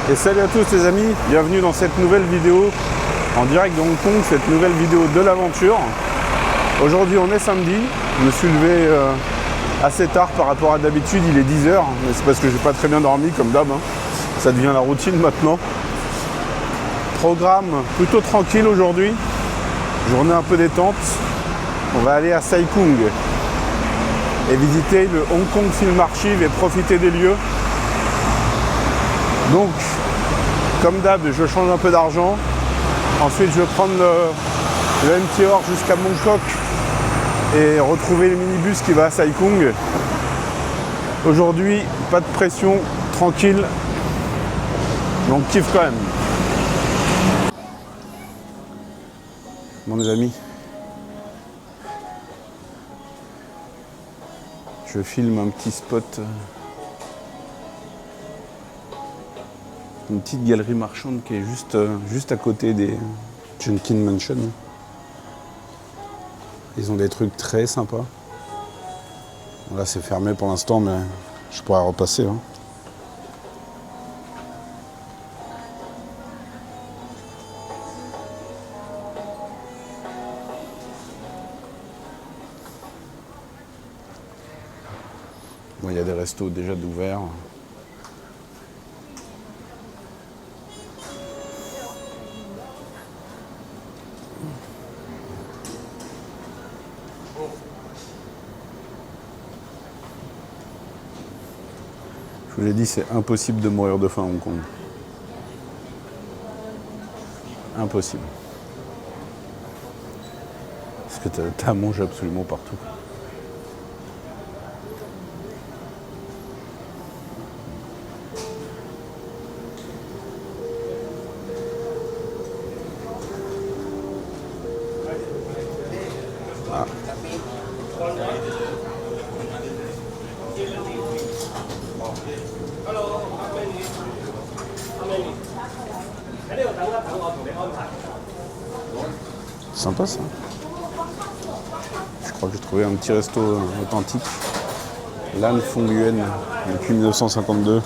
Et salut à tous les amis, bienvenue dans cette nouvelle vidéo en direct de Hong Kong, cette nouvelle vidéo de l'aventure. Aujourd'hui on est samedi, je me suis levé assez tard par rapport à d'habitude, il est 10h, mais c'est parce que j'ai pas très bien dormi comme d'hab, ça devient la routine maintenant. Programme plutôt tranquille aujourd'hui, journée un peu détente, on va aller à Sai Kung et visiter le Hong Kong Film Archive et profiter des lieux. Donc, comme d'hab, je change un peu d'argent. Ensuite, je vais prendre le MTR jusqu'à Mongkok et retrouver le minibus qui va à Sai Kung. Aujourd'hui, pas de pression, tranquille. Donc, kiffe quand même. Bon, mes amis, je filme un petit spot. Une petite galerie marchande qui est juste à côté des Junkin Mansion. Ils ont des trucs très sympas. Là c'est fermé pour l'instant, mais je pourrais repasser. Bon, il y a des restos déjà d'ouverts. Je vous l'ai dit, c'est impossible de mourir de faim à Hong Kong. Impossible. Parce que t'as à manger absolument partout. Ah. Sympa ça. Je crois que j'ai trouvé un petit resto authentique. Lan Fong Yuan depuis 1952.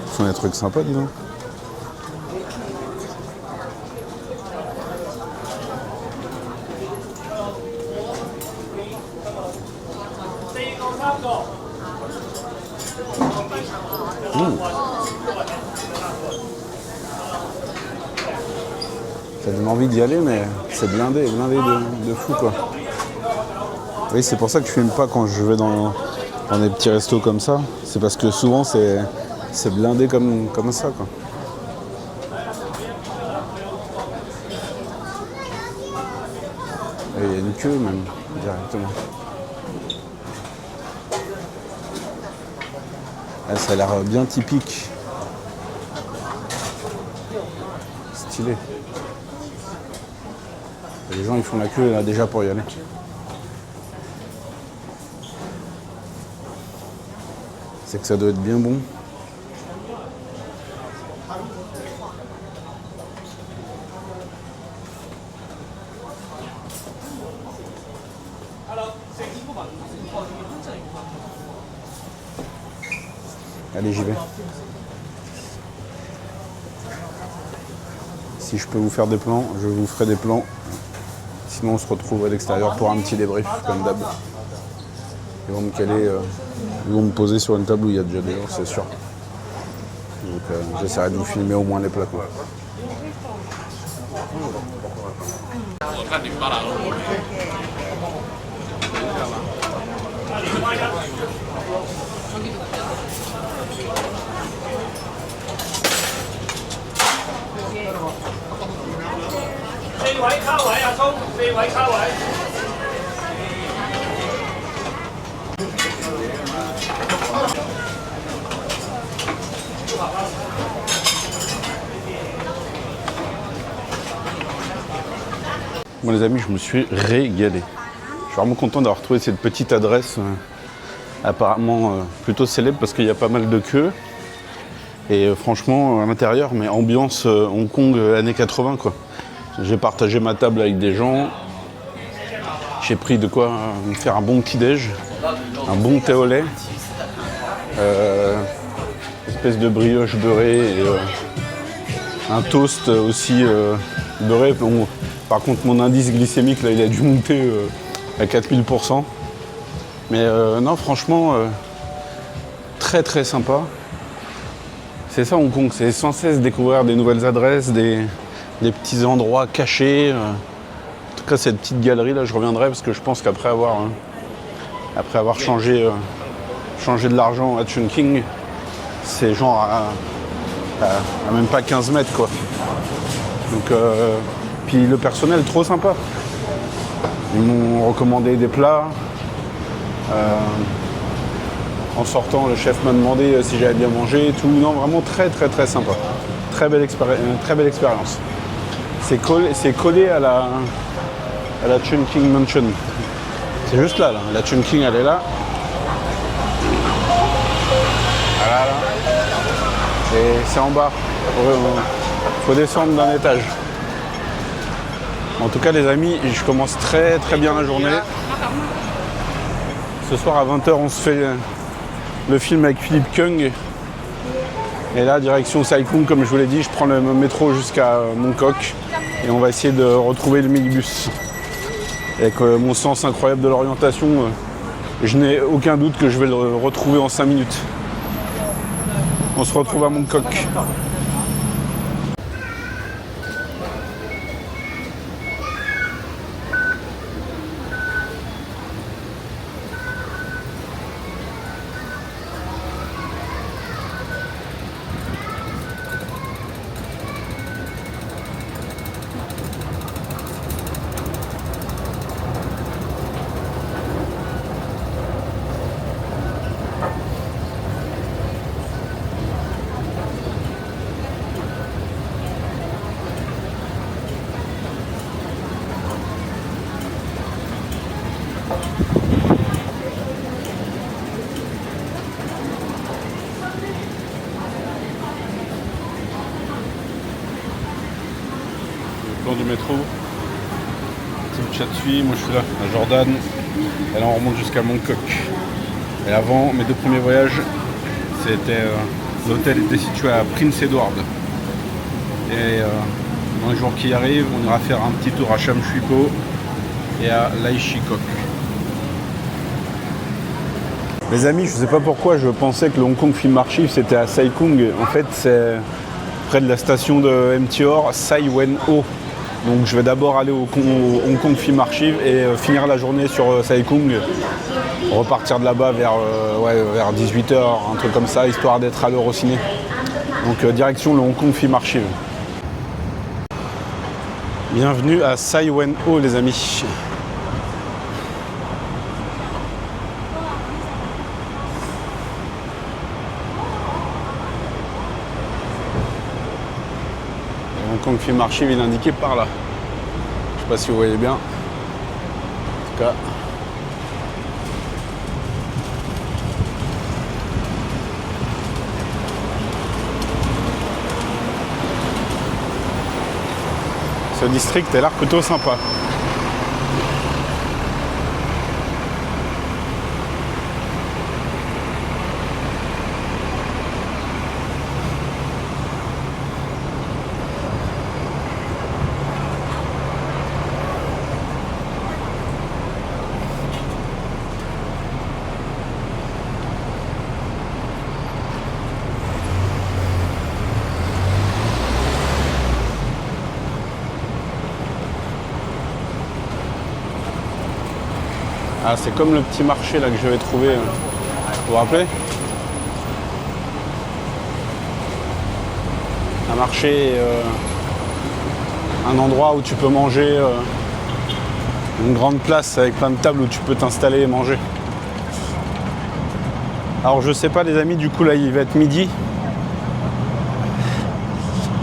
Ils font des trucs sympas, dis donc. Ça donne envie d'y aller, mais c'est blindé de fou quoi. Oui, c'est pour ça que je filme pas quand je vais dans des petits restos comme ça. C'est parce que souvent c'est blindé comme ça quoi. Et il y a une queue même, directement. Ah, ça a l'air bien typique. Stylé. Les gens ils font la queue là déjà pour y aller. C'est que ça doit être bien bon. Allez, j'y vais. Si je peux vous faire des plans, je vous ferai des plans. Sinon on se retrouve à l'extérieur pour un petit débrief comme d'hab. Ils vont me caler, ils vont me poser sur une table où il y a déjà des gens, c'est sûr. Donc j'essaierai de vous filmer au moins les plats quoi. Bon les amis, je me suis régalé. Je suis vraiment content d'avoir trouvé cette petite adresse apparemment plutôt célèbre parce qu'il y a pas mal de queues. Et franchement, à l'intérieur, mais ambiance Hong Kong années 80 quoi. J'ai partagé ma table avec des gens. J'ai pris de quoi me faire un bon petit déj, un bon thé au lait, espèce de brioche beurrée et un toast aussi beurré. Bon, par contre mon indice glycémique là il a dû monter à 4000%. Mais non franchement très très sympa. C'est ça Hong Kong, c'est sans cesse découvrir des nouvelles adresses, des petits endroits cachés. En tout cas cette petite galerie là je reviendrai parce que je pense qu'après avoir changé de l'argent à Chungking, c'est genre à même pas 15 mètres quoi. Donc puis le personnel trop sympa. Ils m'ont recommandé des plats. En sortant, le chef m'a demandé si j'avais bien mangé et tout. Non, vraiment très très très sympa. Très belle expérience. C'est collé à la Chungking Mansion. C'est juste là. La Chungking, elle est là. Voilà, là. Et c'est en bas. Il faut descendre d'un étage. En tout cas, les amis, je commence très très bien la journée. Ce soir à 20h, on se fait le film avec Philippe Keung. Et là, direction Sai Kung, comme je vous l'ai dit, je prends le métro jusqu'à Mongkok. Et on va essayer de retrouver le minibus. Avec mon sens incroyable de l'orientation, je n'ai aucun doute que je vais le retrouver en 5 minutes. On se retrouve à Mongkok. Plan du métro. Team Chatsui, moi je suis là, à Jordan. Et là on remonte jusqu'à Mongkok. Et avant, mes 2 premiers voyages, c'était l'hôtel était situé à Prince Edward. Et dans les jours qui arrivent, on ira faire un petit tour à Sham Shui Po et à Lai Chi Kok. Les amis, je sais pas pourquoi je pensais que le Hong Kong Film Archive c'était à Sai Kung. En fait, c'est près de la station de MTR, Sai Wen Ho. Donc je vais d'abord aller au Hong Kong Film Archive et finir la journée sur Sai Kung. Repartir de là-bas vers 18h, un truc comme ça, histoire d'être à l'heure au ciné. Donc direction le Hong Kong Film Archive. Bienvenue à Sai Wen Ho les amis. Le Hong Kong Film Archive il est indiqué par là. Je sais pas si vous voyez bien. En tout cas. Ce district a l'air plutôt sympa. Ah, c'est comme le petit marché là que j'avais trouvé. Vous vous rappelez? Un marché, un endroit où tu peux manger, une grande place avec plein de tables où tu peux t'installer et manger. Alors je sais pas les amis, du coup là il va être midi.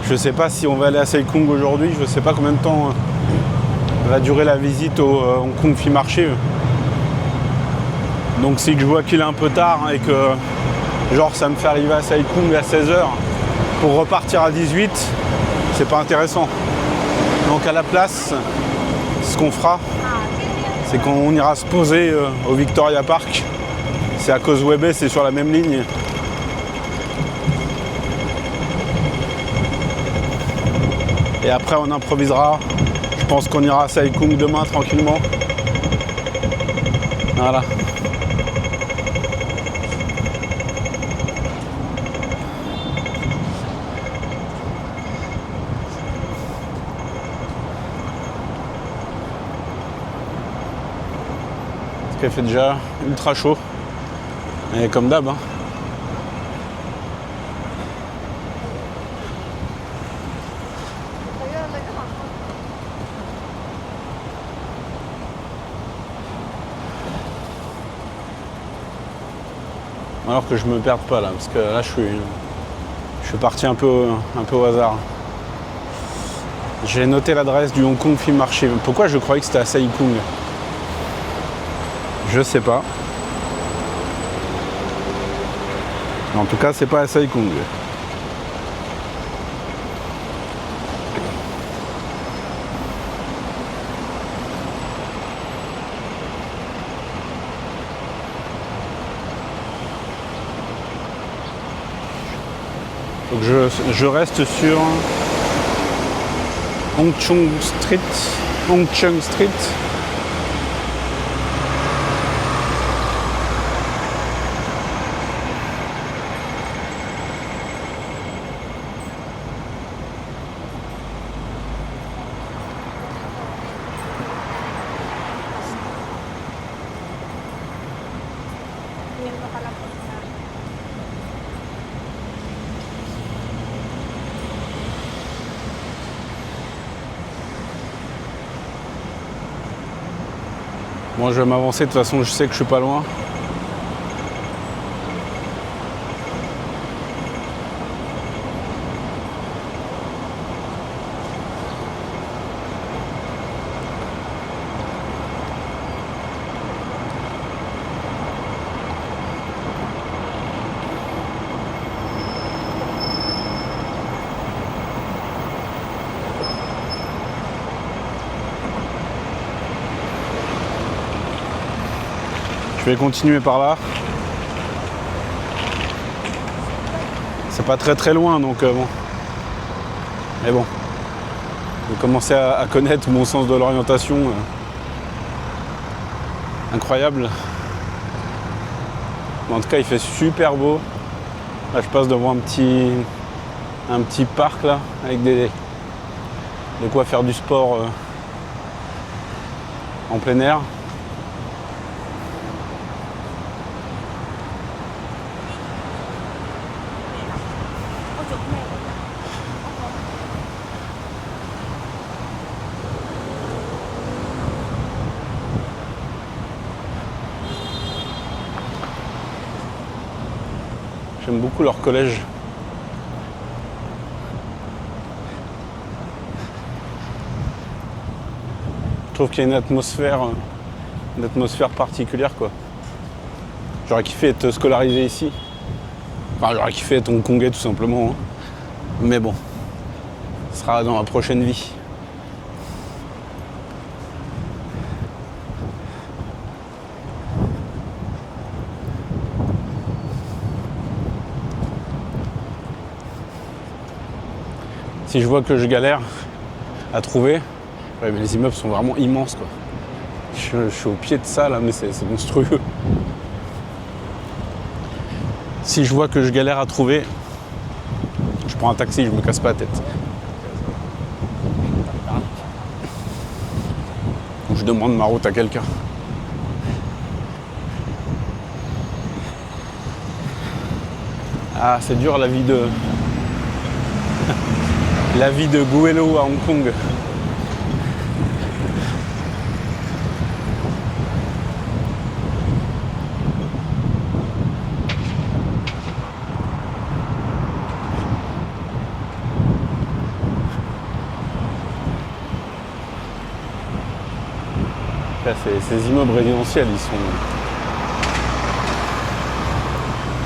Je sais pas si on va aller à Sai Kung aujourd'hui, je sais pas combien de temps va durer la visite au Hong Kong Film Archive. Donc si je vois qu'il est un peu tard et que genre ça me fait arriver à Sai Kung à 16h pour repartir à 18, c'est pas intéressant. Donc à la place, ce qu'on fera, c'est qu'on ira se poser au Victoria Park. C'est à Causeway Bay, c'est sur la même ligne. Et après on improvisera. Je pense qu'on ira à Sai Kung demain tranquillement. Voilà. Parce qu'il fait déjà ultra chaud. Et comme d'hab. Hein. Alors que je me perde pas là, parce que là je suis parti un peu au hasard. J'ai noté l'adresse du Hong Kong Film Marché. Pourquoi je croyais que c'était à Sai Kung? Je sais pas. En tout cas, c'est pas à Sai Kung. Donc je reste sur Hong Chung Street. Hong Chung Street. Bon, je vais m'avancer, de toute façon je sais que je suis pas loin. Je vais continuer par là. C'est pas très loin donc bon. Mais bon. Je vais commencer à connaître mon sens de l'orientation. Incroyable. En tout cas il fait super beau. Là je passe devant un petit parc là avec de quoi faire du sport en plein air. J'aime beaucoup leur collège. Je trouve qu'il y a une atmosphère particulière quoi. J'aurais kiffé être scolarisé ici. Enfin, j'aurais kiffé être hongkongais tout simplement. Hein. Mais bon, ce sera dans la prochaine vie. Si je vois que je galère à trouver, ouais, mais les immeubles sont vraiment immenses quoi. Je suis au pied de ça là, mais c'est monstrueux. Si je vois que je galère à trouver, je prends un taxi, je me casse pas la tête. Ou je demande ma route à quelqu'un. Ah, c'est dur la vie de Goelo à Hong Kong. Là, ces immeubles résidentiels,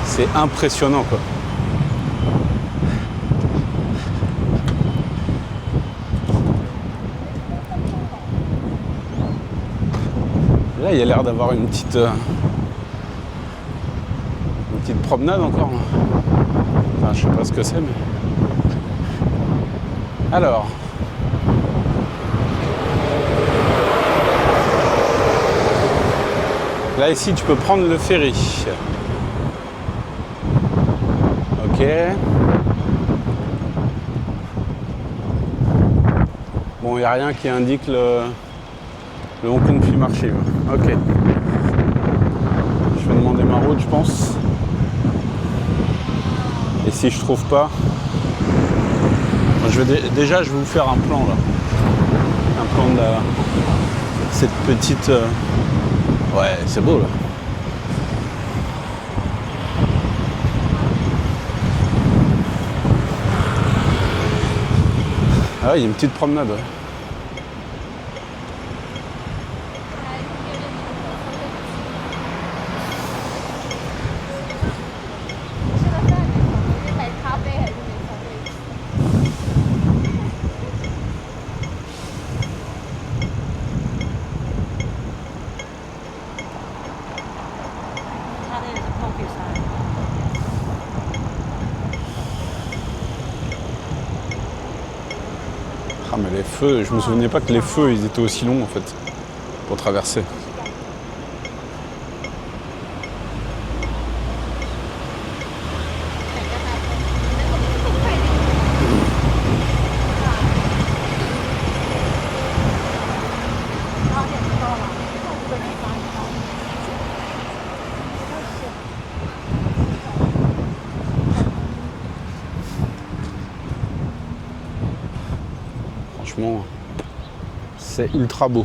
c'est impressionnant quoi. il y a l'air d'avoir une petite promenade encore. Enfin, je sais pas ce que c'est, mais... Alors... Là, ici, tu peux prendre le ferry. Ok. Bon, il n'y a rien qui indique le Hong Kong Film Archive. Ok. Je vais demander ma route, je pense. Et si je trouve pas, déjà je vais vous faire un plan là. Un plan de cette petite... Ouais, c'est beau là. Ah, il y a une petite promenade. Ouais. Ah mais les feux, je me souvenais pas que les feux ils étaient aussi longs en fait pour traverser. Franchement, c'est ultra beau.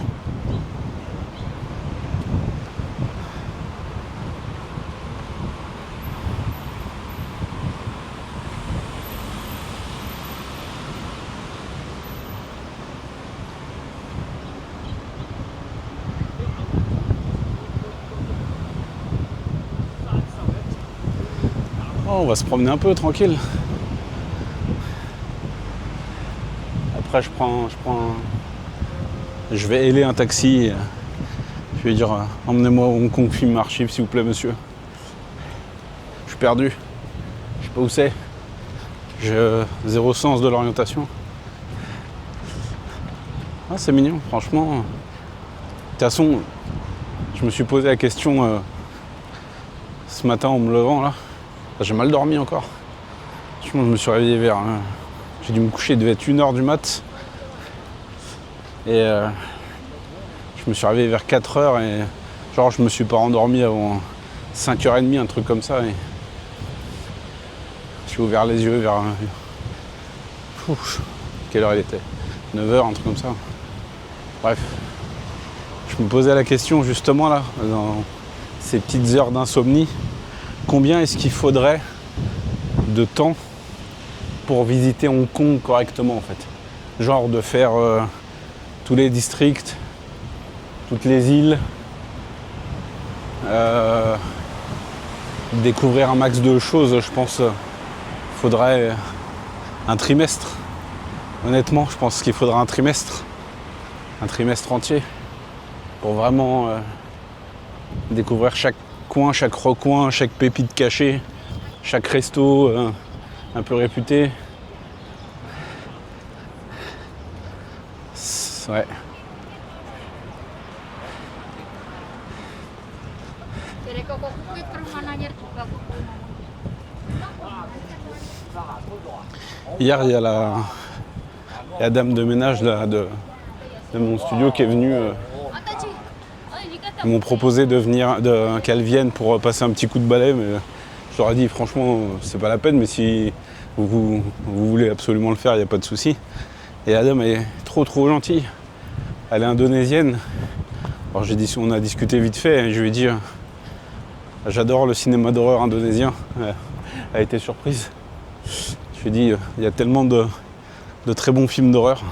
Oh, on va se promener un peu tranquille. Après, je vais héler un taxi. Je vais dire, emmenez-moi au Hong Kong Film Archive, s'il vous plaît, monsieur. Je suis perdu. Je sais pas où c'est. J'ai zéro sens de l'orientation. Ah, c'est mignon, franchement. De toute façon, je me suis posé la question ce matin en me levant, là. J'ai mal dormi encore. Je me suis réveillé vers... j'ai dû me coucher, il devait être 1h du mat. Et je me suis réveillé vers 4h et genre je me suis pas endormi avant 5h30, un truc comme ça. Et j'ai ouvert les yeux vers... quelle heure il était? 9h, un truc comme ça. Bref. Je me posais la question justement là, dans ces petites heures d'insomnie, combien est-ce qu'il faudrait de temps pour visiter Hong Kong correctement en fait? Genre de faire tous les districts, toutes les îles, découvrir un max de choses, je pense faudrait un trimestre. Honnêtement, je pense qu'il faudra un trimestre entier pour vraiment découvrir chaque coin, chaque recoin, chaque pépite cachée, chaque resto un peu réputé. Ouais. Hier, il y a la dame de ménage là, de mon studio qui est venue. Ils m'ont proposé qu'elle vienne pour passer un petit coup de balai, mais je leur ai dit franchement c'est pas la peine, mais si vous voulez absolument le faire, il n'y a pas de souci. Et la dame est trop gentille. Elle est indonésienne. Alors on a discuté vite fait et je lui ai dit j'adore le cinéma d'horreur indonésien. Elle a été surprise. Je lui ai dit il y a tellement de très bons films d'horreur.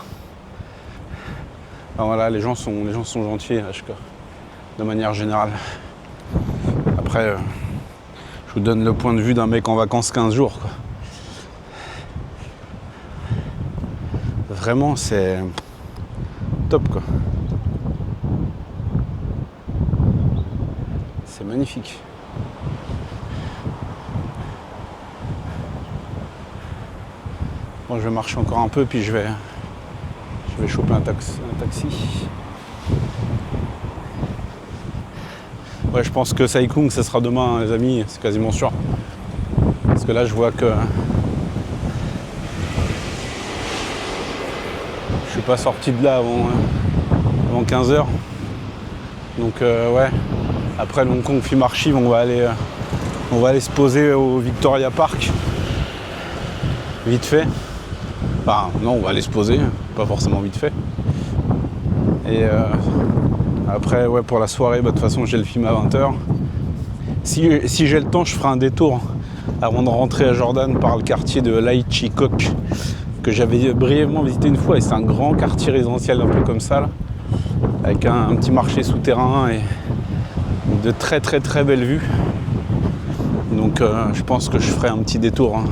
Alors voilà, les gens sont gentils à HK, de manière générale. Après, je vous donne le point de vue d'un mec en vacances 15 jours, quoi. Vraiment, c'est top, quoi. magnifique. Bon, je vais marcher encore un peu, puis je vais choper un taxi. Ouais, je pense que Sai Kung, ça sera demain, hein, les amis, c'est quasiment sûr. Parce que là, je vois que je suis pas sorti de là avant 15h. Donc ouais, après le Hong Kong Film Archive, on va aller se poser au Victoria Park. Vite fait. Enfin, non, on va aller se poser, pas forcément vite fait. Et après, ouais, pour la soirée, bah, de toute façon, j'ai le film à 20h. Si j'ai le temps, je ferai un détour avant de rentrer à Jordan par le quartier de Lai Chi Kok, que j'avais brièvement visité une fois. Et c'est un grand quartier résidentiel, un peu comme ça, là, avec un petit marché souterrain et de très très très belles vues. Donc je pense que je ferai un petit détour, hein.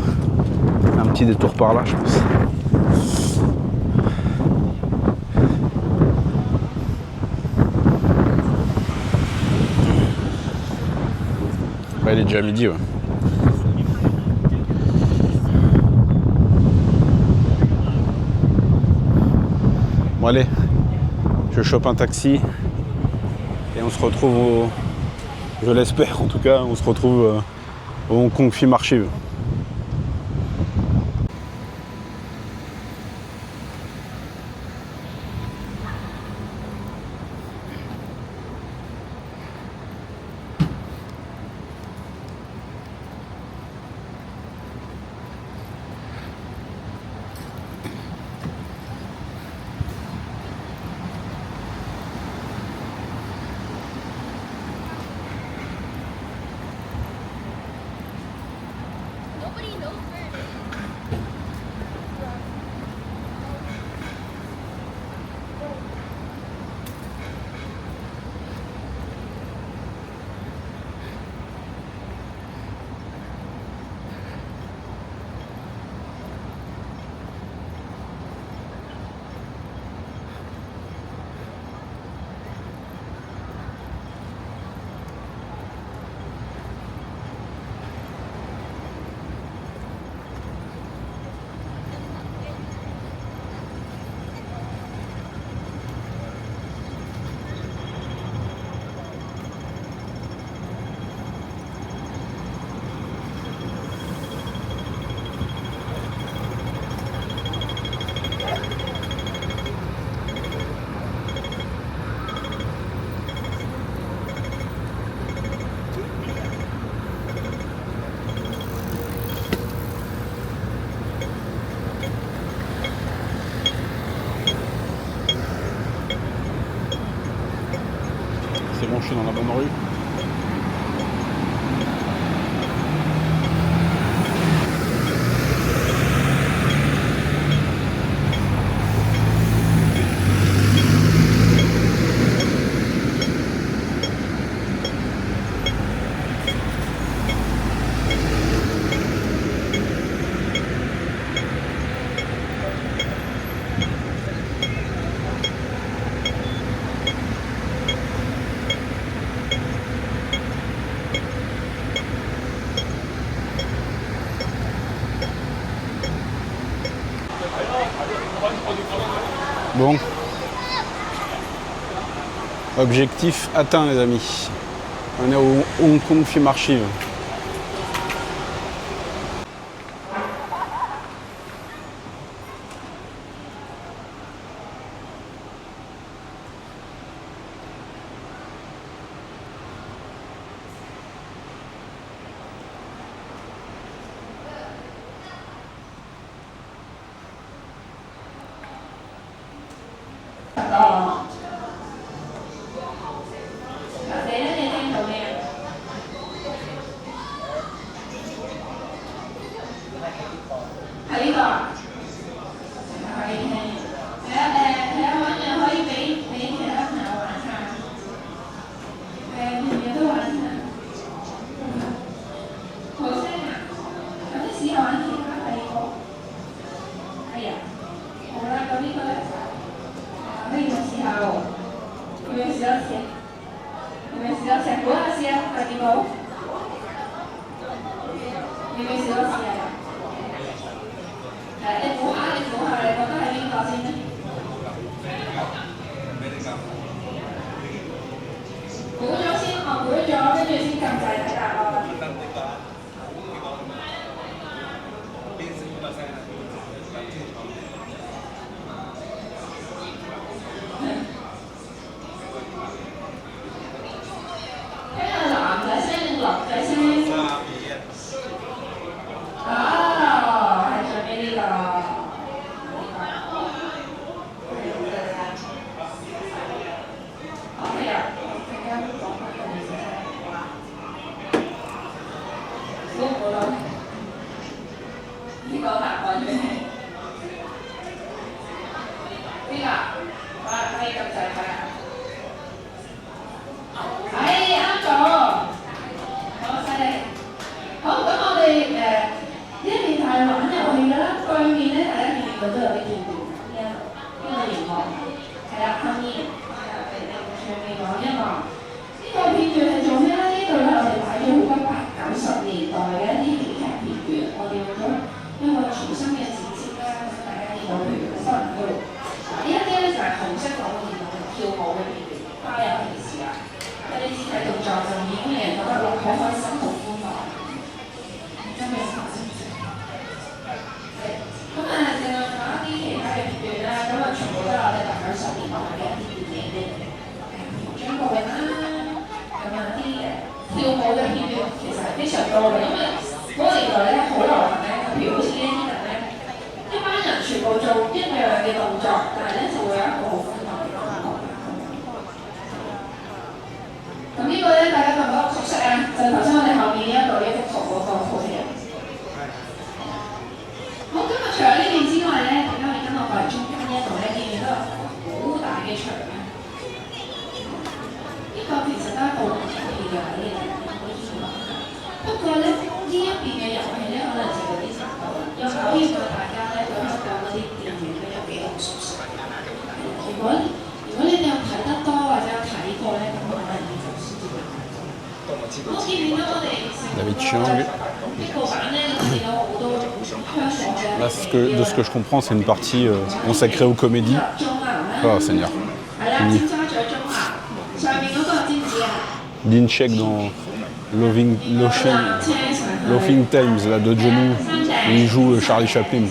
Un petit détour par là, je pense. Ouais, il est déjà midi, ouais. Bon allez, je chope un taxi et on se retrouve je l'espère en tout cas, on se retrouve au Hong Kong Film Archive. C'est bon, je suis dans la bonne rue. Bon. Objectif atteint, les amis. On est au Hong Kong Film Archive. 你俾試多次啊？你估下，你覺得係邊個先咧？估咗先，我估咗，跟住先撳掣睇答案。聽下男仔聲定女仔聲？啊，係最尾呢個。OK 啊，陣間講翻個意思先。估唔估到？呢個答案嘅。邊個？可以撳掣睇下。係啱咗，好犀利。好，咁我哋呢一邊係玩遊戲㗎啦，對面咧大家見到都有啲片段，呢個熒幕係啦，後面上面講一望。呢個片段係做咩咧？呢度咧我哋擺咗好多80、90年代嘅一啲喜劇片段，我哋用咗一個重新嘅剪接啦，咁大家見到譬如可能嗰度，呢一啲咧就係紅色嗰個電腦跳舞嘅片段，花有平時啊。啲肢體動作就已經令人覺得好開心、好歡樂。跟住咁啊，另外仲有一啲其他嘅片段啦，咁啊全部都係我哋80、90年代嘅一啲電影嘅張國榮啦，咁啊啲跳舞嘅片段其實係非常多嘅，因為嗰個年代咧好流行咧，譬如好似呢啲人咧，一班人全部做一樣嘅動作，但係咧就會有一個好歡樂嘅感覺。咁呢個咧，大家覺唔覺得熟悉啊？就係頭先我哋後面呢一度呢幅圖嗰個好戲。好，今日除咗呢邊之外咧，大家可以跟我過嚟中間呢一度咧，見唔見到有好大嘅牆啊？呢個其實都係一個遊戲嘅位嚟嘅，不過咧呢一邊嘅遊戲咧，可能就有啲難度啦，又考驗到大家咧對香港嗰啲電影咧有幾咁熟悉。如果你哋有睇得多或者有睇過咧，咁可能你就先至會睇到。我見唔到我哋成個呢個版咧，見到好多香港嘅。Là, de ce que je comprends, c'est une partie consacrée aux comédies. Oh Seigneur. Dean Check dans Laughing Times, là, de Johnny, où il joue Charlie Chaplin.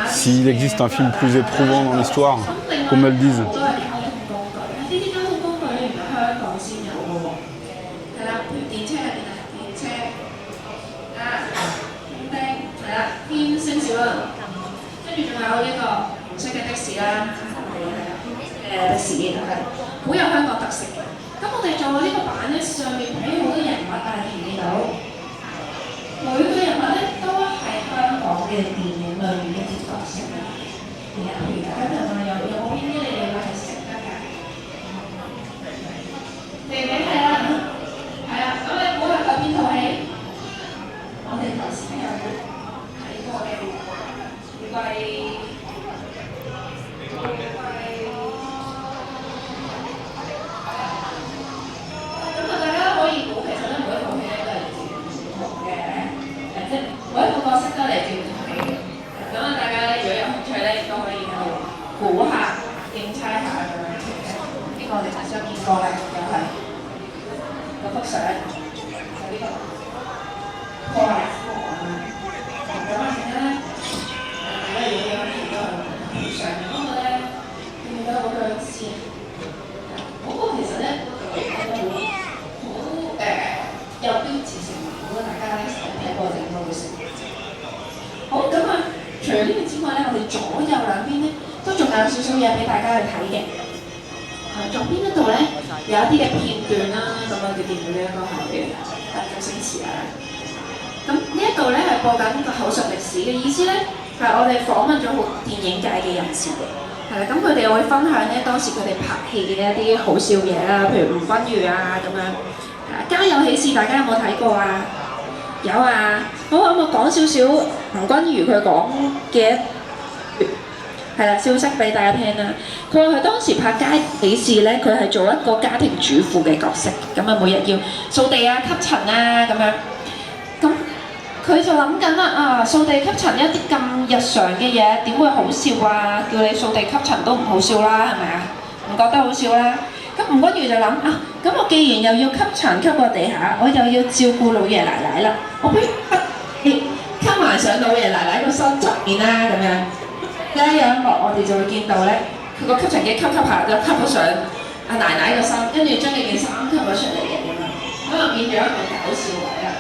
S'il existe un film plus éprouvant dans l'histoire, qu'on me le dise.嘅一啲好笑嘢啦，譬如吳君如啊咁樣，家有喜事大家有冇睇過啊？有啊，好，咁我講少少吳君如佢講嘅係啦消息俾大家聽啦。佢話佢當時拍家喜事咧，佢係做一個家庭主婦嘅角色，咁啊每日要掃地啊、吸塵啊咁樣。咁佢就諗緊啦掃地吸塵一啲咁日常嘅嘢點會好笑啊？叫你掃地吸塵都唔好笑啦，係咪啊？唔覺得好笑啦？咁吳君如就諗咁我既然又要吸塵吸個地下，我又要照顧老爺奶奶啦，我不如吸埋上老爺奶奶個身側面啦咁樣。呢有一幕我哋就會見到咧，佢個吸塵機吸下就吸咗上阿奶奶個身，跟住將你件衫吸咗出嚟嘅咁樣，咁就變咗一個搞笑位啦。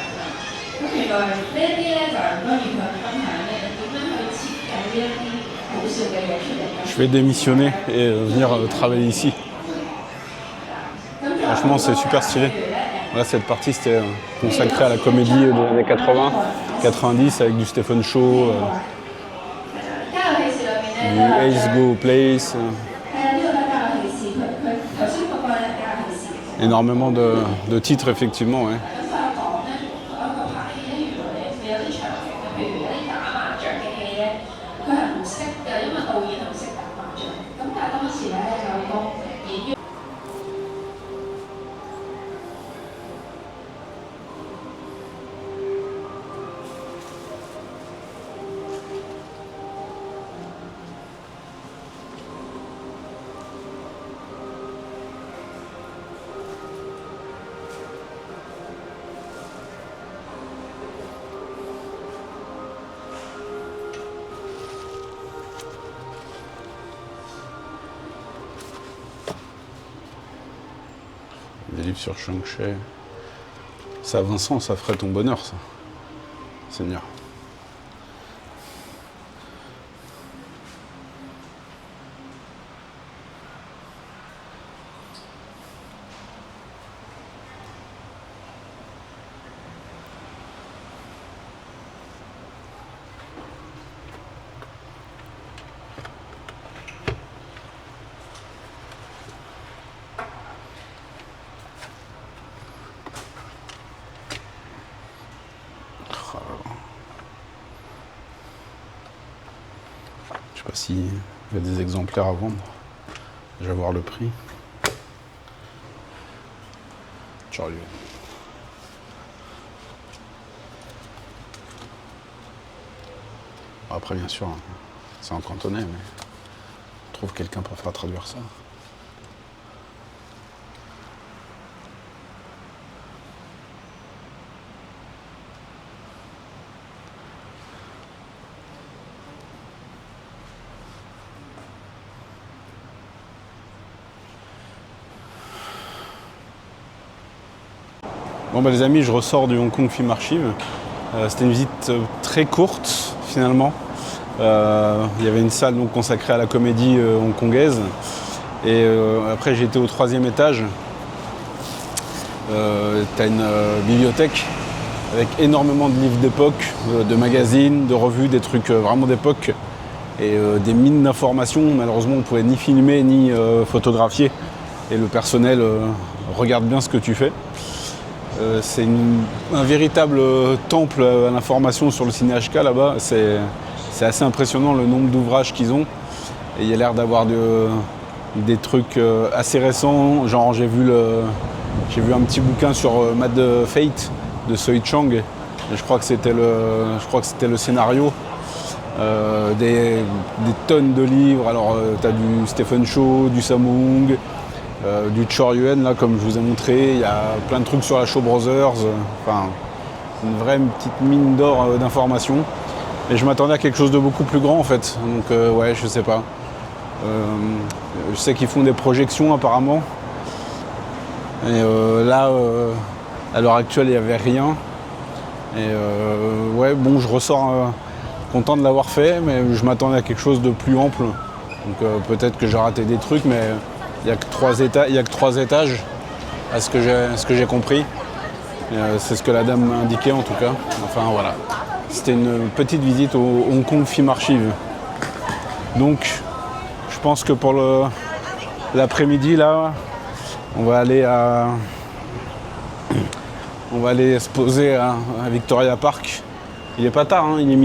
咁原來呢一啲咧就係吳君如佢分享咧點樣去設計呢一啲好笑嘅嘢出嚟。Je vais démissionner et venir travailler ici. Franchement, c'est super stylé. Là, cette partie, c'était consacrée à la comédie des années 80, 90 avec du Stephen Chow, du Ace Go Place. Énormément de titres, effectivement. Ouais. Des livres sur Shang-Chi. Ça, Vincent, ça ferait ton bonheur, ça. Seigneur. Je sais pas s'il y a des exemplaires à vendre. Je vais voir le prix. Charlie. Après, bien sûr, c'est en cantonais, mais on trouve quelqu'un pour faire traduire ça. Bon bah les amis, je ressors du Hong Kong Film Archive. C'était une visite très courte finalement. Il y avait une salle donc consacrée à la comédie hongkongaise. Et après j'ai été au 3e étage. T'as une bibliothèque avec énormément de livres d'époque, de magazines, de revues, des trucs vraiment d'époque. Et des mines d'informations. Malheureusement on ne pouvait ni filmer ni photographier. Et le personnel regarde bien ce que tu fais. C'est un véritable temple à l'information sur le ciné HK là-bas. C'est assez impressionnant le nombre d'ouvrages qu'ils ont. Et il y a l'air d'avoir des trucs assez récents. Genre j'ai vu un petit bouquin sur Mad Fate de Soi Chang. Et je crois que c'était le scénario. Des tonnes de livres. Alors tu as du Stephen Chow, du Sammo Hung. Du Chor Yuen, là, comme je vous ai montré, il y a plein de trucs sur la Shaw Brothers, enfin, une vraie petite mine d'or d'informations. Et je m'attendais à quelque chose de beaucoup plus grand en fait, donc ouais, je sais pas. Je sais qu'ils font des projections apparemment. Et là, à l'heure actuelle, il n'y avait rien. Et ouais, bon, je ressors content de l'avoir fait, mais je m'attendais à quelque chose de plus ample. Donc peut-être que j'ai raté des trucs, mais il n'y a que 3 étages, à ce que j'ai compris. C'est ce que la dame m'a indiqué en tout cas. Enfin voilà. C'était une petite visite au Hong Kong Film Archive. Donc je pense que pour l'après-midi là, on va aller se poser à Victoria Park. Il est pas tard, hein, il est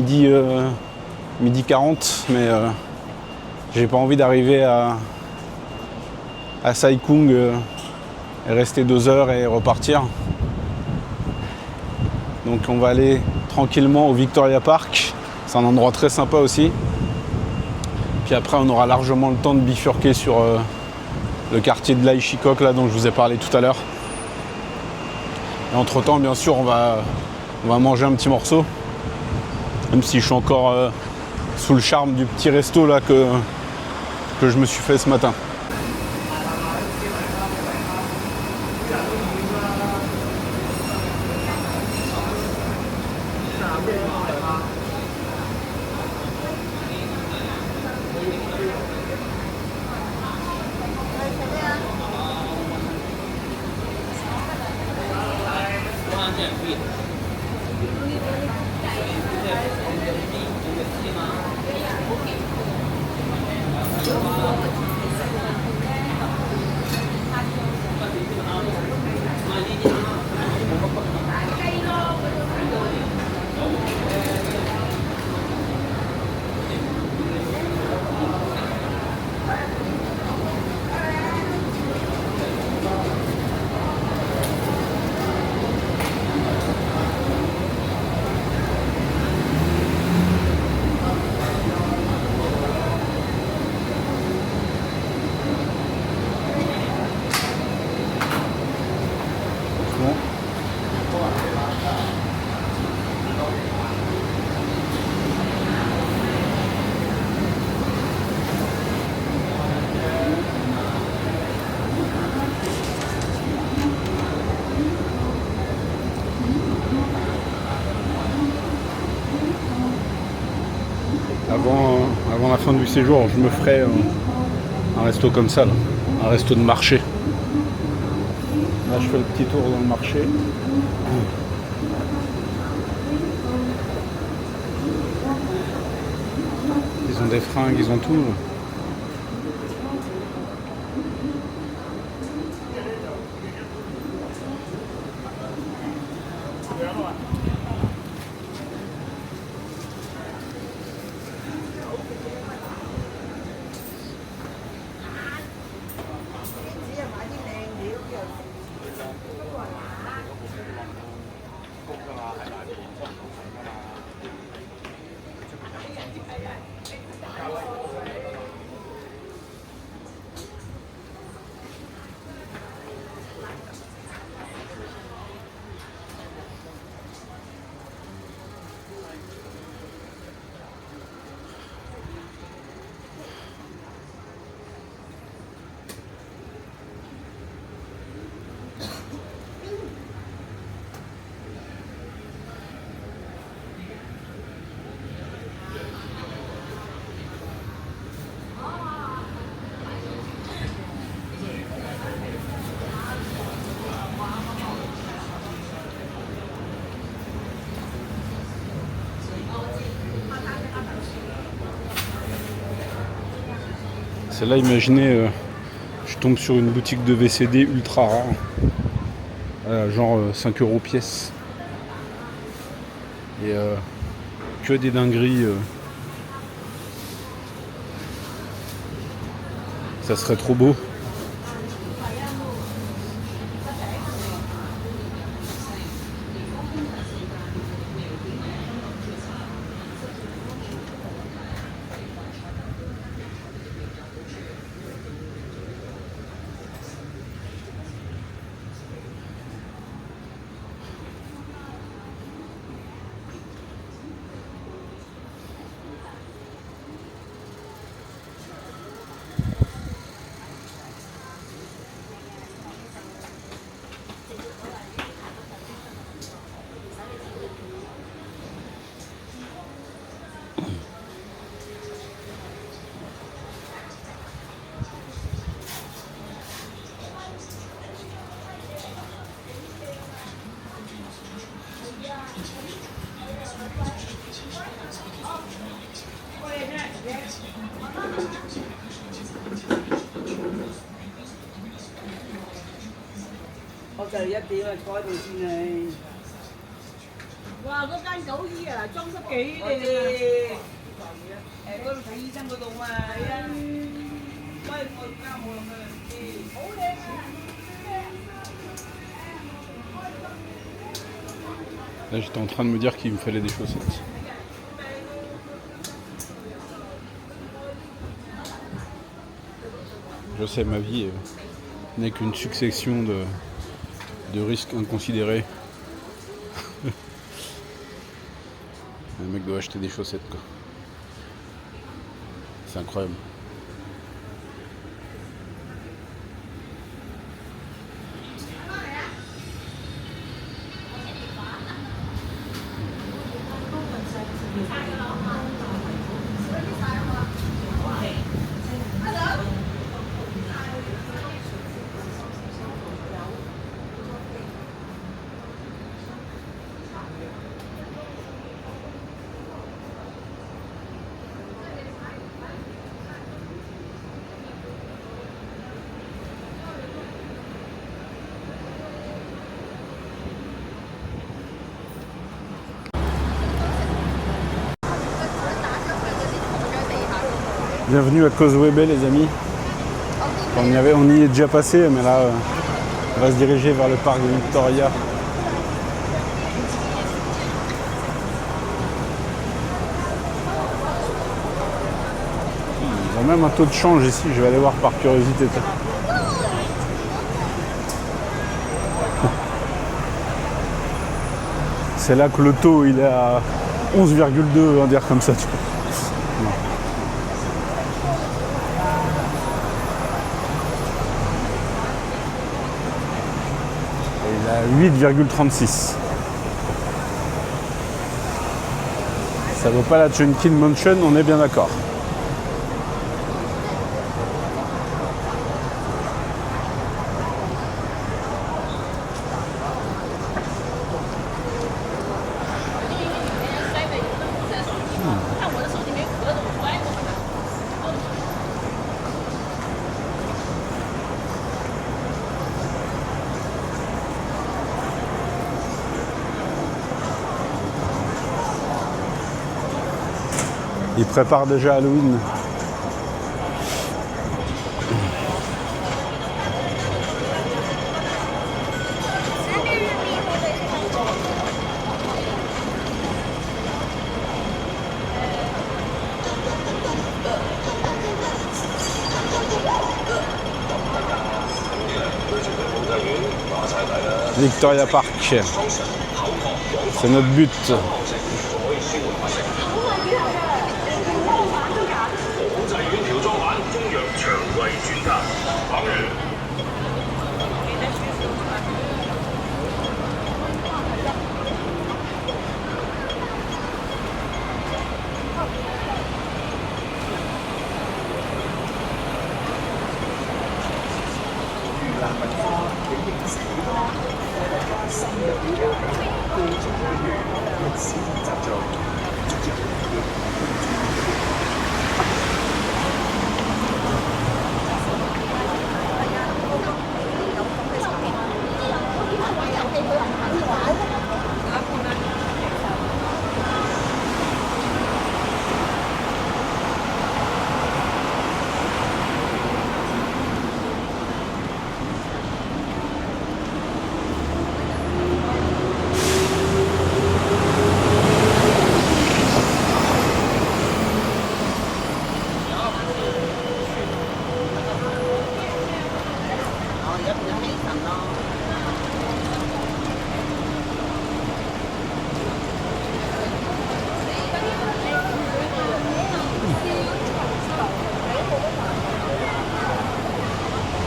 midi 40, mais j'ai pas envie d'arriver à Sai Kung et rester 2 heures et repartir. Donc on va aller tranquillement au Victoria Park. C'est un endroit très sympa aussi. Puis après, on aura largement le temps de bifurquer sur le quartier de l'Aishikok, là, dont je vous ai parlé tout à l'heure. Et entre-temps, bien sûr, on va manger un petit morceau. Même si je suis encore sous le charme du petit resto là que je me suis fait ce matin. Avant la fin du séjour, je me ferai un resto comme ça, là. Un resto de marché. Là, je fais le petit tour dans le marché. Ils ont des fringues, ils ont tout. C'est là, imaginez, je tombe sur une boutique de VCD ultra rare, genre 5 € pièce. Et que des dingueries. Ça serait trop beau.我就嚟1點啊，坐喺度先你。哇！嗰間九醫啊，裝飾幾我知靚啊！嗰度睇醫生嗰度嘛。係啊。所以我而家冇諗佢。好靚啊！ Là, j'étais en train de me dire qu'il me fallait des chaussettes. Je sais, ma vie n'est qu'une succession de risques inconsidérés. Le mec doit acheter des chaussettes, quoi. C'est incroyable. Bienvenue à Causeway Bay, les amis. On y est déjà passé, mais là, on va se diriger vers le parc de Victoria. Ils ont même un taux de change ici, je vais aller voir par curiosité. C'est là que le taux il est à 11,2, on va dire comme ça. Tu vois. Il est à 8,36. Ça vaut pas la Chunkin Mansion, on est bien d'accord. Ils préparent déjà Halloween. Victoria Park, c'est notre but.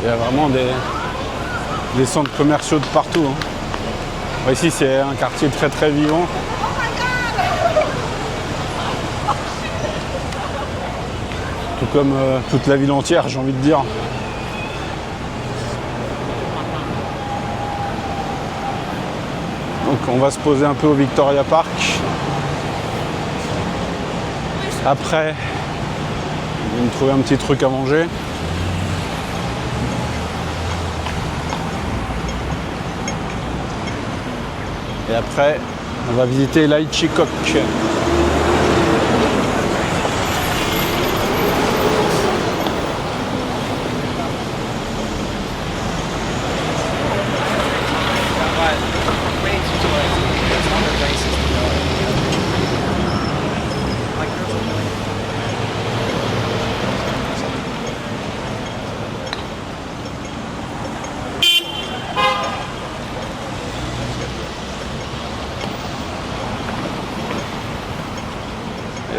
Il y a vraiment des centres commerciaux de partout. Hein. Ici, c'est un quartier très très vivant. Tout comme toute la ville entière, j'ai envie de dire. Donc on va se poser un peu au Victoria Park. Après, on va me trouver un petit truc à manger. Et après, on va visiter l'Aichikok.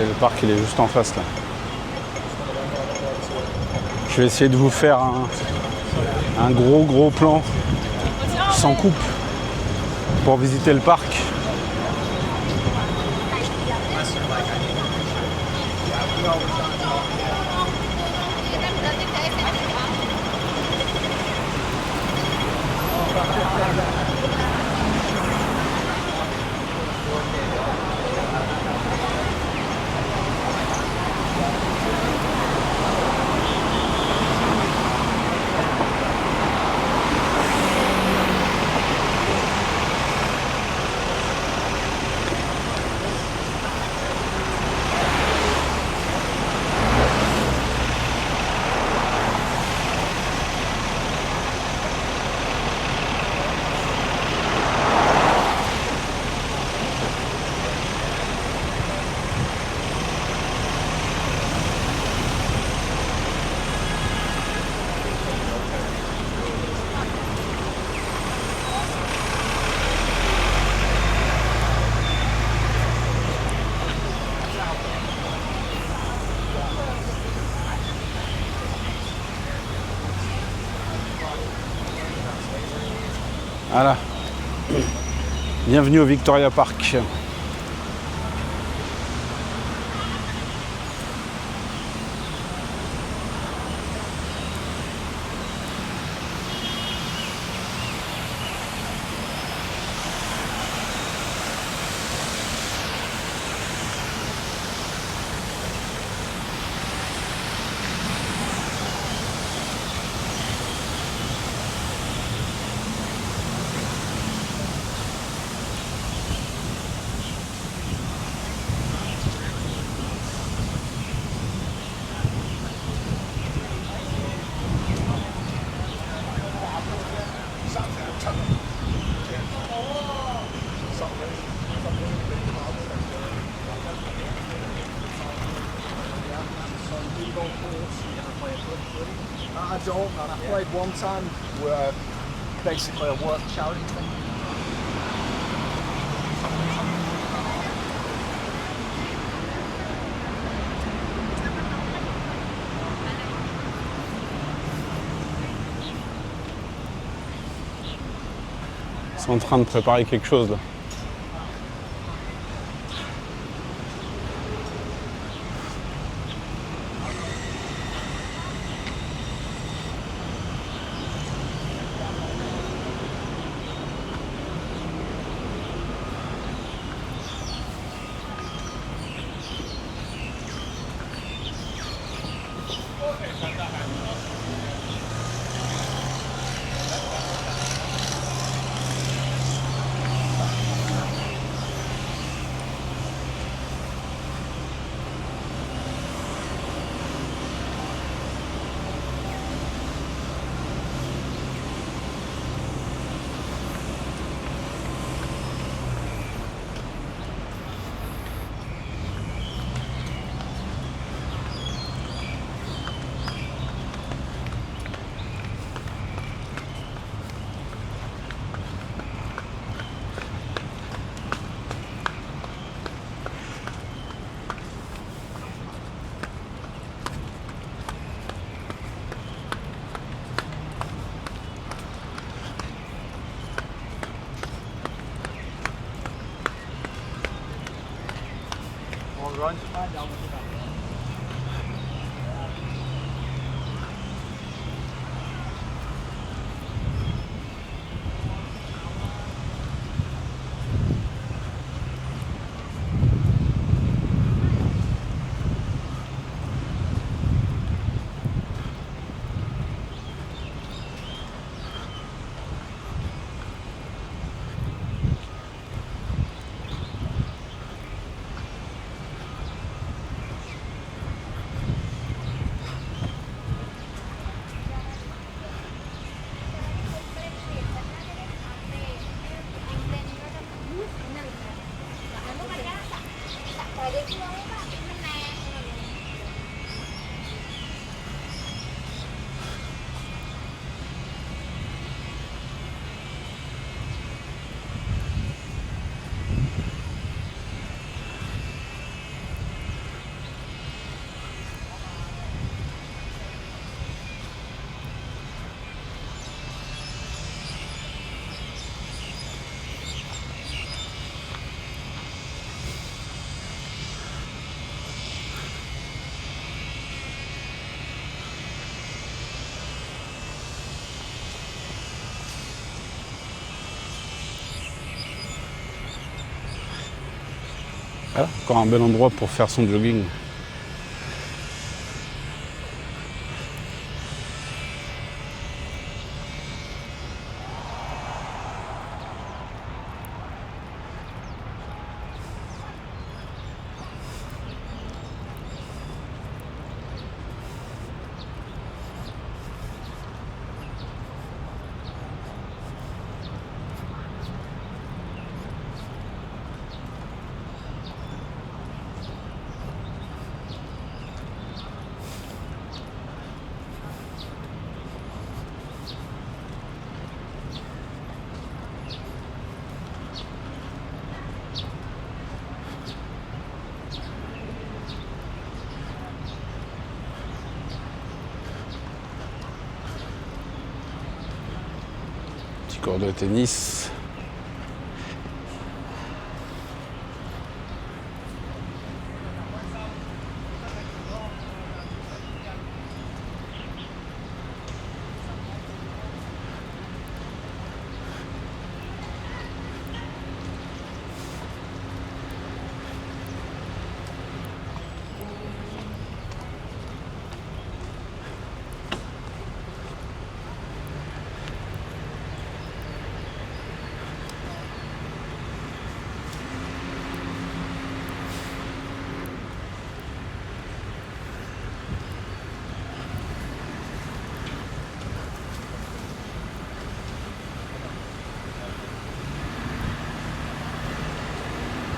Et le parc il est juste en face là. Je vais essayer de vous faire un gros plan sans coupe pour visiter le parc. Voilà. Bienvenue au Victoria Park. I don't, man. I played one time where basically a work charity thing. Ils sont en train de préparer quelque chose là. Voilà, encore un bel endroit pour faire son jogging. Petit cours de tennis.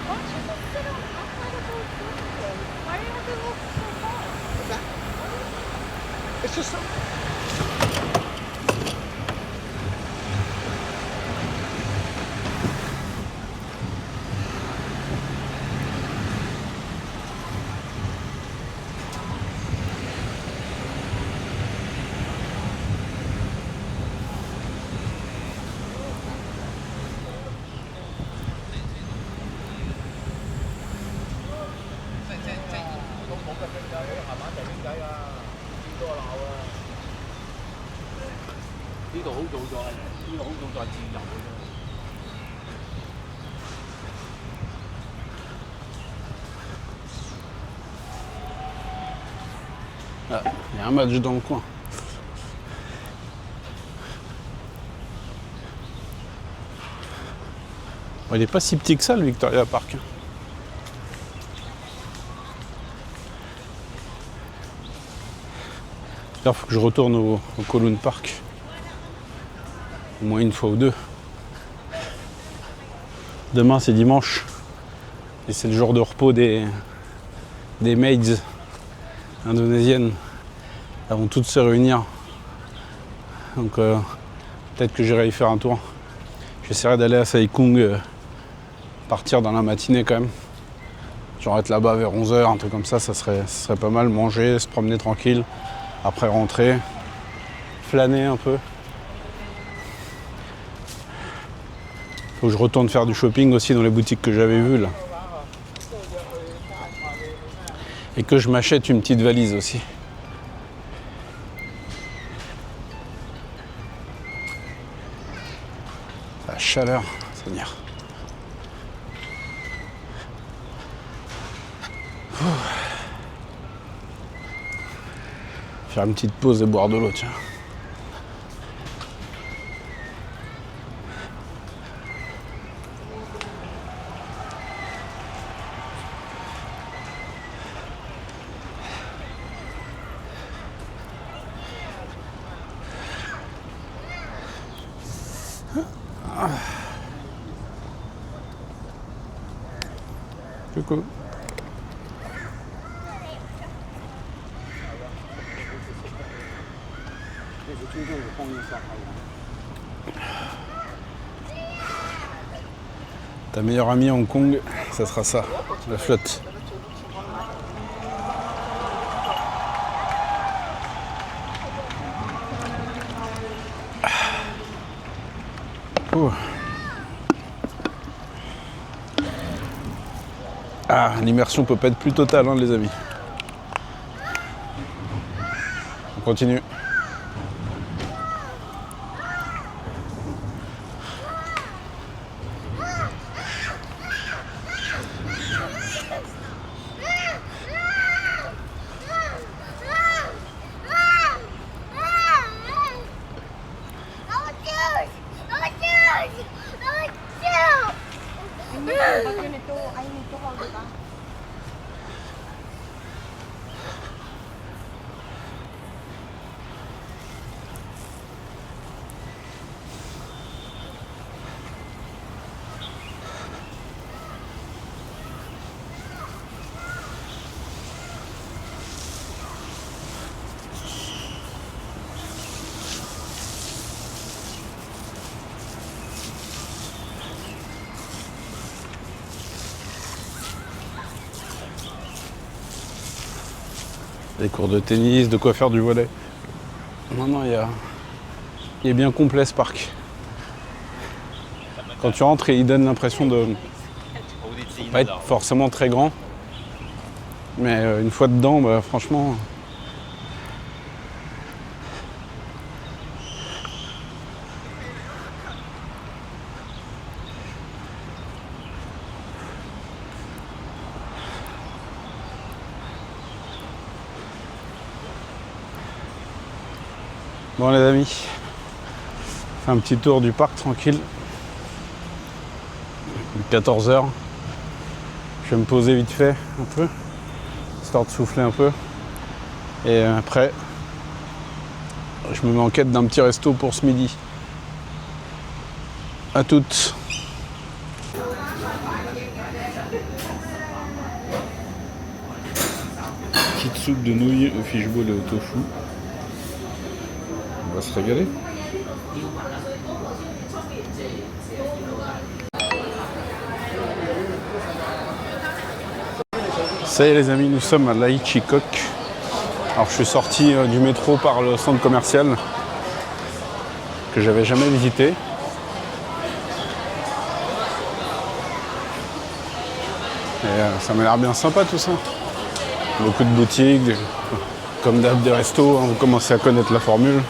Why don't you just sit outside of those buildings? Why do you have to walk so far? It's just Ah, il y a un match dans le coin. Bon, il n'est pas si petit que ça, le Victoria Park. Il faut que je retourne au Kowloon Park. Au moins une fois ou deux. Demain, c'est dimanche. Et c'est le jour de repos des maids indonésiennes. Elles vont toutes se réunir. Donc peut-être que j'irai y faire un tour. J'essaierai d'aller à Sai Kung, partir dans la matinée quand même. Genre être là-bas vers 11h, un truc comme ça, ça serait pas mal. Manger, se promener tranquille. Après rentrer, flâner un peu. Faut que je retourne faire du shopping aussi dans les boutiques que j'avais vues là. Et que je m'achète une petite valise aussi. La chaleur, Seigneur. Faire une petite pause et boire de l'eau, tiens. Coucou. Ta meilleure amie à Hong Kong, ça sera ça, la flotte. Oh. Ah, l'immersion peut pas être plus totale, hein, les amis. On continue. I need to hold it on. Des cours de tennis, de quoi faire du volley. Non, il est bien complet ce parc. Quand tu rentres, il donne l'impression de pas être forcément très grand. Mais une fois dedans, bah, franchement... Bon les amis, on fait un petit tour du parc tranquille. 14 h. Je vais me poser vite fait un peu, histoire de souffler un peu. Et après, je me mets en quête d'un petit resto pour ce midi. À toutes. Petite soupe de nouilles au fishbowl et au tofu. On va se régaler. Ça y est les amis, nous sommes à Laichikok. Alors je suis sorti du métro par le centre commercial que j'avais jamais visité. Et ça m'a l'air bien sympa tout ça. Beaucoup de boutiques, comme d'hab des restos, hein, vous commencez à connaître la formule.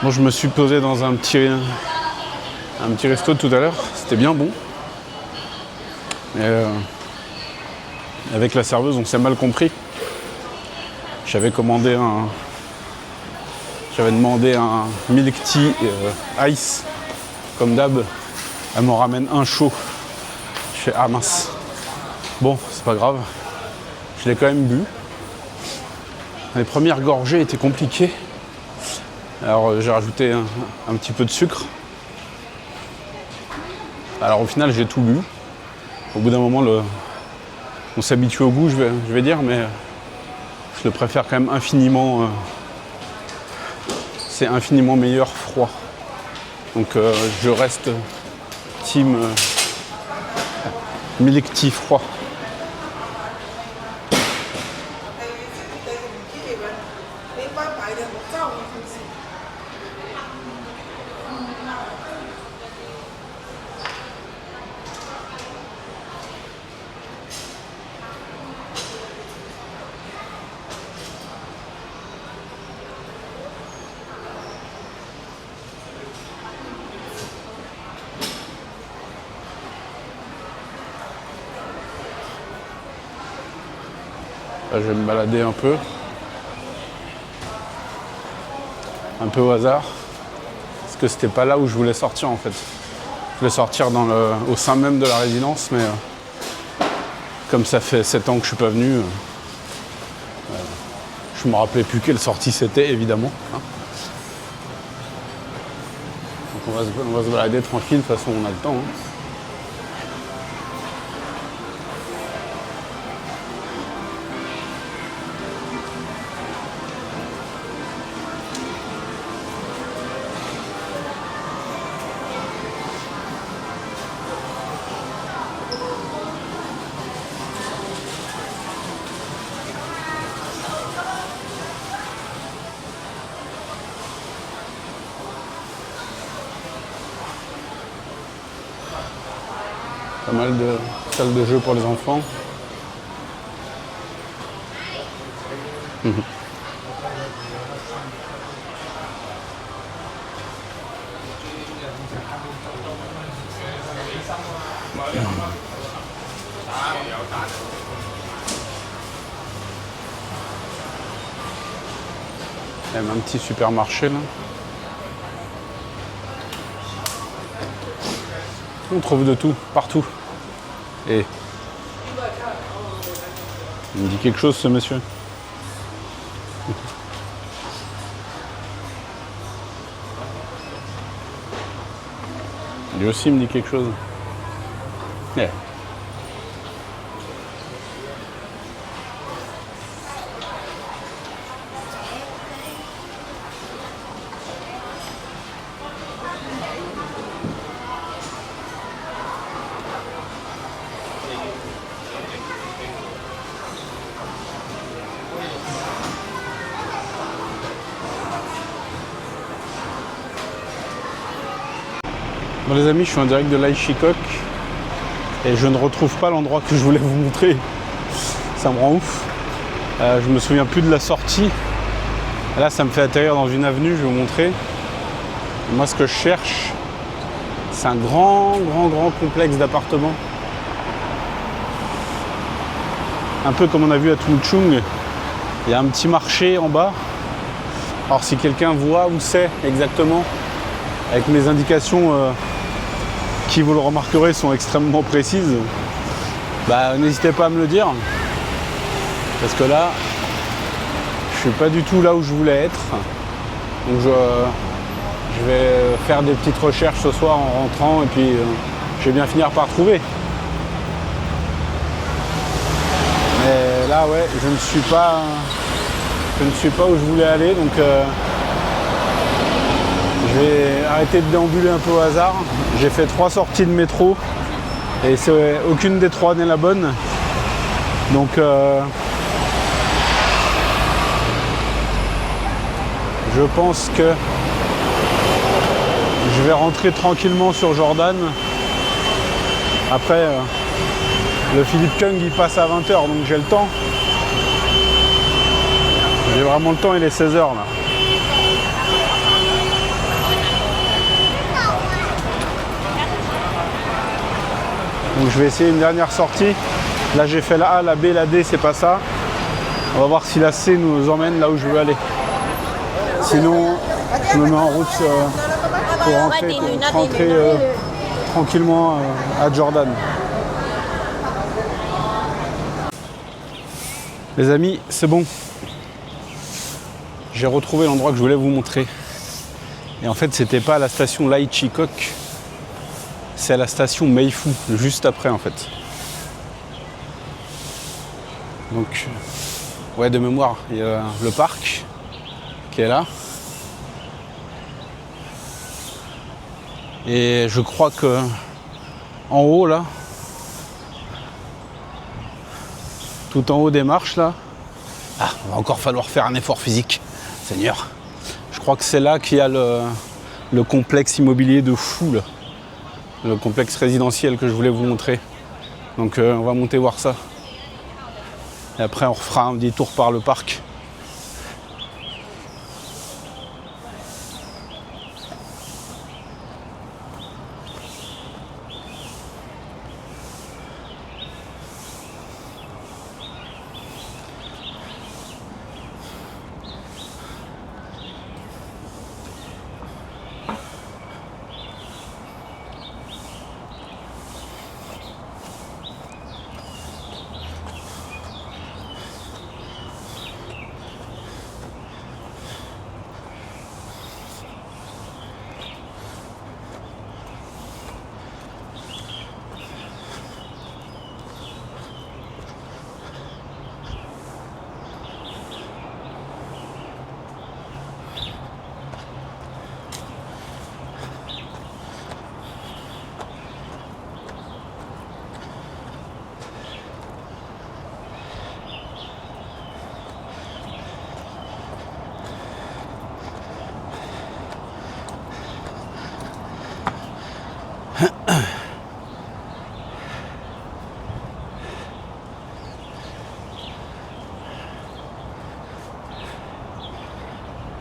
Bon, je me suis posé dans un petit resto tout à l'heure, c'était bien bon. Et avec la serveuse, on s'est mal compris. J'avais demandé un milk tea ice, comme d'hab. Elle m'en ramène un chaud. Je fais ah mince. Bon, c'est pas grave. Je l'ai quand même bu. Les premières gorgées étaient compliquées. Alors j'ai rajouté un petit peu de sucre. Alors au final j'ai tout bu. Au bout d'un moment on s'habitue au goût je vais dire, mais je le préfère quand même infiniment. C'est infiniment meilleur froid. Donc je reste team milk tea froid. Là, je vais me balader un peu au hasard, parce que c'était pas là où je voulais sortir en fait. Je voulais sortir au sein même de la résidence, mais comme ça fait 7 ans que je suis pas venu, je me rappelais plus quelle sortie c'était évidemment. Hein. Donc on va se balader tranquille, de toute façon on a le temps. Hein. Pas mal de salles de jeu pour les enfants. Il y a même un petit supermarché là. On trouve de tout, partout. Et il me dit quelque chose ce monsieur. Lui aussi me dit quelque chose. Yeah. Bon les amis, je suis en direct de l'Aishikok et je ne retrouve pas l'endroit que je voulais vous montrer. Ça me rend ouf. Je me souviens plus de la sortie. Là, ça me fait atterrir dans une avenue, je vais vous montrer. Et moi, ce que je cherche, c'est un grand complexe d'appartements. Un peu comme on a vu à Tungchung. Il y a un petit marché en bas. Alors si quelqu'un voit où c'est exactement, avec mes indications qui, vous le remarquerez, sont extrêmement précises, bah, n'hésitez pas à me le dire. Parce que là, je suis pas du tout là où je voulais être. Donc je vais faire des petites recherches ce soir en rentrant et puis je vais bien finir par trouver. Mais là, ouais, je ne suis pas où je voulais aller, donc je vais arrêter de déambuler un peu au hasard. J'ai fait 3 sorties de métro et aucune des 3 n'est la bonne. Donc je pense que je vais rentrer tranquillement sur Jordan. Après, le Philippe Kung il passe à 20h, donc j'ai le temps. J'ai vraiment le temps, il est 16h là. Donc je vais essayer une dernière sortie. Là j'ai fait la A, la B, la D, c'est pas ça. On va voir si la C nous emmène là où je veux aller. Sinon, je me mets en route pour rentrer tranquillement à Jordan. Les amis, c'est bon. J'ai retrouvé l'endroit que je voulais vous montrer. Et en fait, c'était pas à la station l'Aishikok, c'est à la station Meifu, juste après en fait. Donc, ouais, de mémoire, il y a le parc qui est là. Et je crois que en haut là, tout en haut des marches là, il va encore falloir faire un effort physique, Seigneur. Je crois que c'est là qu'il y a le complexe immobilier de fou là. Le complexe résidentiel que je voulais vous montrer. Donc on va monter voir ça. Et après on refera un détour par le parc.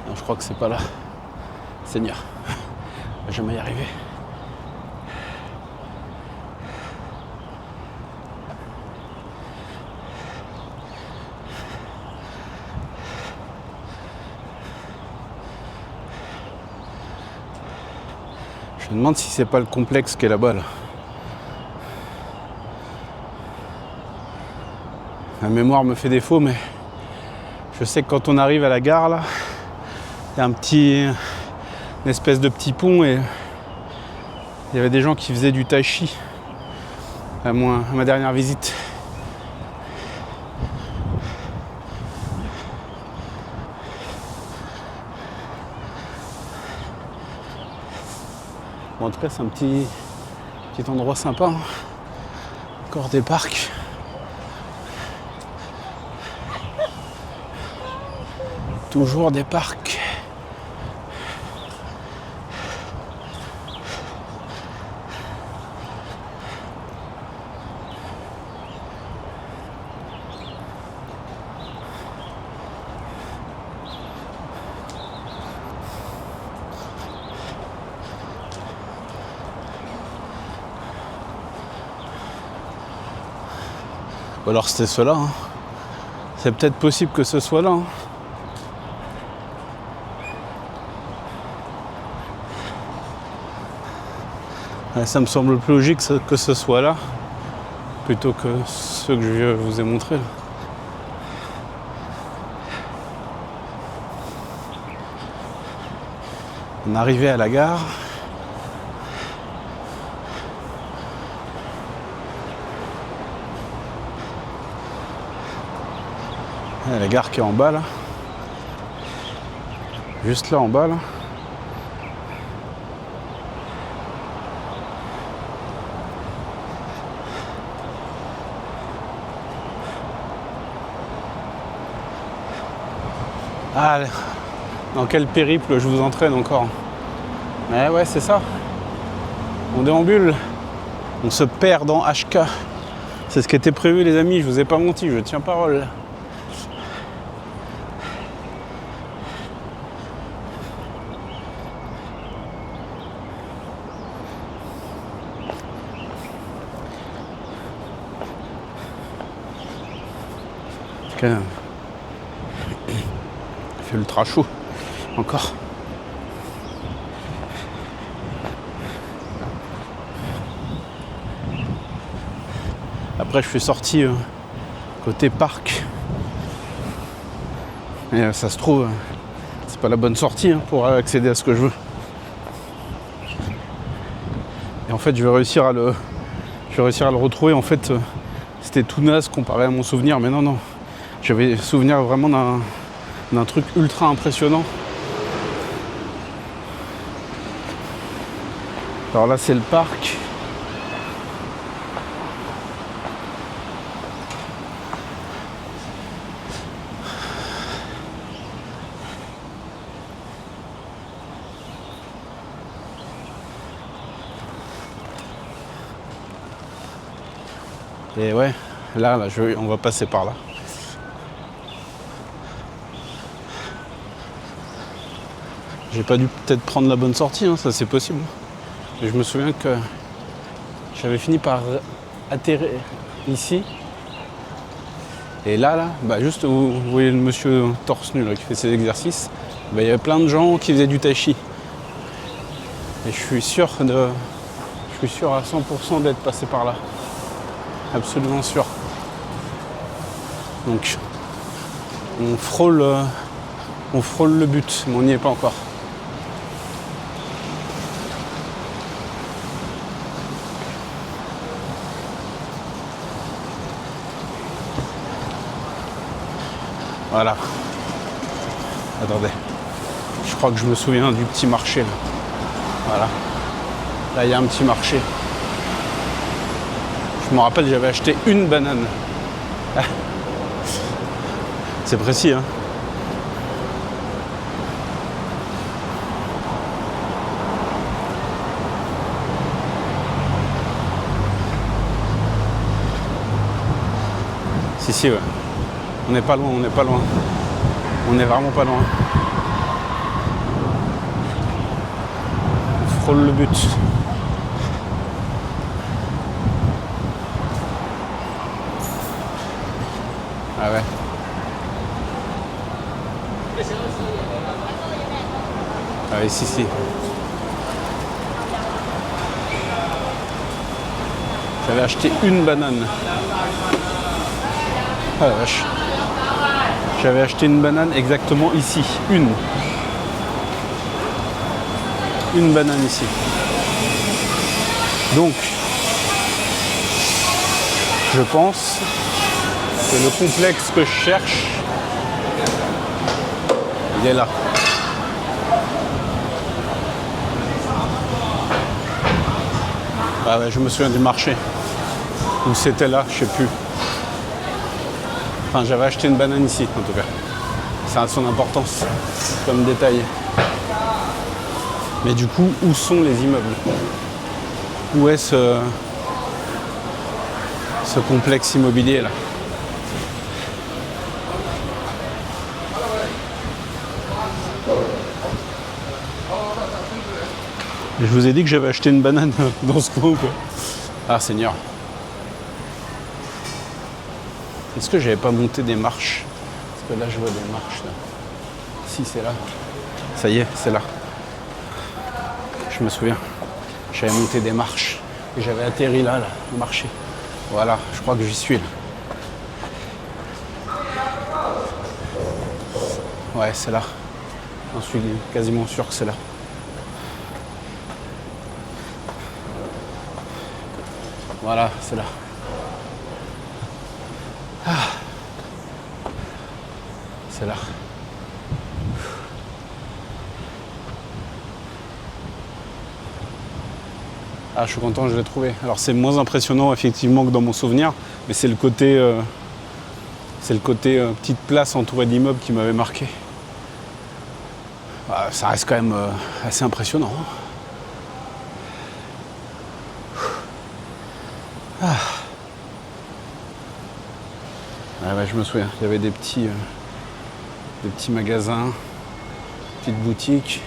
Non, je crois que c'est pas là. Seigneur, je vais jamais y arriver. Je me demande si c'est pas le complexe qui est là-bas là. La mémoire me fait défaut, mais je sais que quand on arrive à la gare là, il y a une espèce de petit pont et il y avait des gens qui faisaient du tai chi à ma dernière visite. Bon, en tout cas, c'est un petit endroit sympa. Hein. Encore des parcs. Toujours des parcs. Ou alors c'était cela. Hein. C'est peut-être possible que ce soit là. Hein. Ouais, ça me semble plus logique que ce soit là, plutôt que ceux que je vous ai montrés. Là. On est arrivé à la gare. La gare qui est en bas là. Juste là en bas là. Ah, dans quel périple je vous entraîne encore. Mais ouais, c'est ça. On déambule. On se perd dans HK. C'est ce qui était prévu les amis, je vous ai pas menti, je tiens parole. Il fait ultra chaud encore. Après je suis sorti côté parc. Et ça se trouve c'est pas la bonne sortie hein, pour accéder à ce que je veux. Et en fait je vais réussir à le retrouver. En fait c'était tout naze comparé à mon souvenir, mais non. J'avais souvenir vraiment d'un truc ultra impressionnant. Alors là c'est le parc. Et ouais, là on va passer par là. J'ai pas dû peut-être prendre la bonne sortie, hein, ça c'est possible. Mais je me souviens que j'avais fini par atterrir ici. Et là, bah juste où vous voyez le monsieur torse nu là, qui fait ses exercices, bah, il y avait plein de gens qui faisaient du tai chi. Et je suis sûr à 100% d'être passé par là. Absolument sûr. Donc on frôle le but, mais on n'y est pas encore. Voilà. Attendez. Je crois que je me souviens du petit marché là. Voilà. Là il y a un petit marché. Je me rappelle, j'avais acheté une banane. C'est précis, hein. Si, ouais. On n'est pas loin. On est vraiment pas loin. On frôle le but. Ah ouais. Ah oui, si. J'avais acheté une banane. Ah la vache. J'avais acheté une banane exactement ici. Une banane ici. Donc, je pense que le complexe que je cherche, il est là. Ah ouais, je me souviens du marché. Où c'était là, je sais plus. Enfin, j'avais acheté une banane ici, en tout cas. Ça a son importance comme détail. Mais du coup, où sont les immeubles? Où est ce complexe immobilier là? Je vous ai dit que j'avais acheté une banane dans ce coin, quoi. Ah Seigneur. Est-ce que j'avais pas monté des marches? Parce que là je vois des marches là. Si c'est là. Ça y est, c'est là. Je me souviens. J'avais monté des marches. Et j'avais atterri là, au marché. Voilà, je crois que j'y suis là. Ouais, c'est là. J'en suis quasiment sûr que c'est là. Voilà, c'est là. Ah. C'est là. Ah, je suis content, je l'ai trouvé. Alors c'est moins impressionnant effectivement que dans mon souvenir, mais c'est le côté, petite place entourée d'immeubles qui m'avait marqué. Ah, ça reste quand même assez impressionnant. Ah. Ah ouais, je me souviens, il y avait des petits magasins, petites boutiques.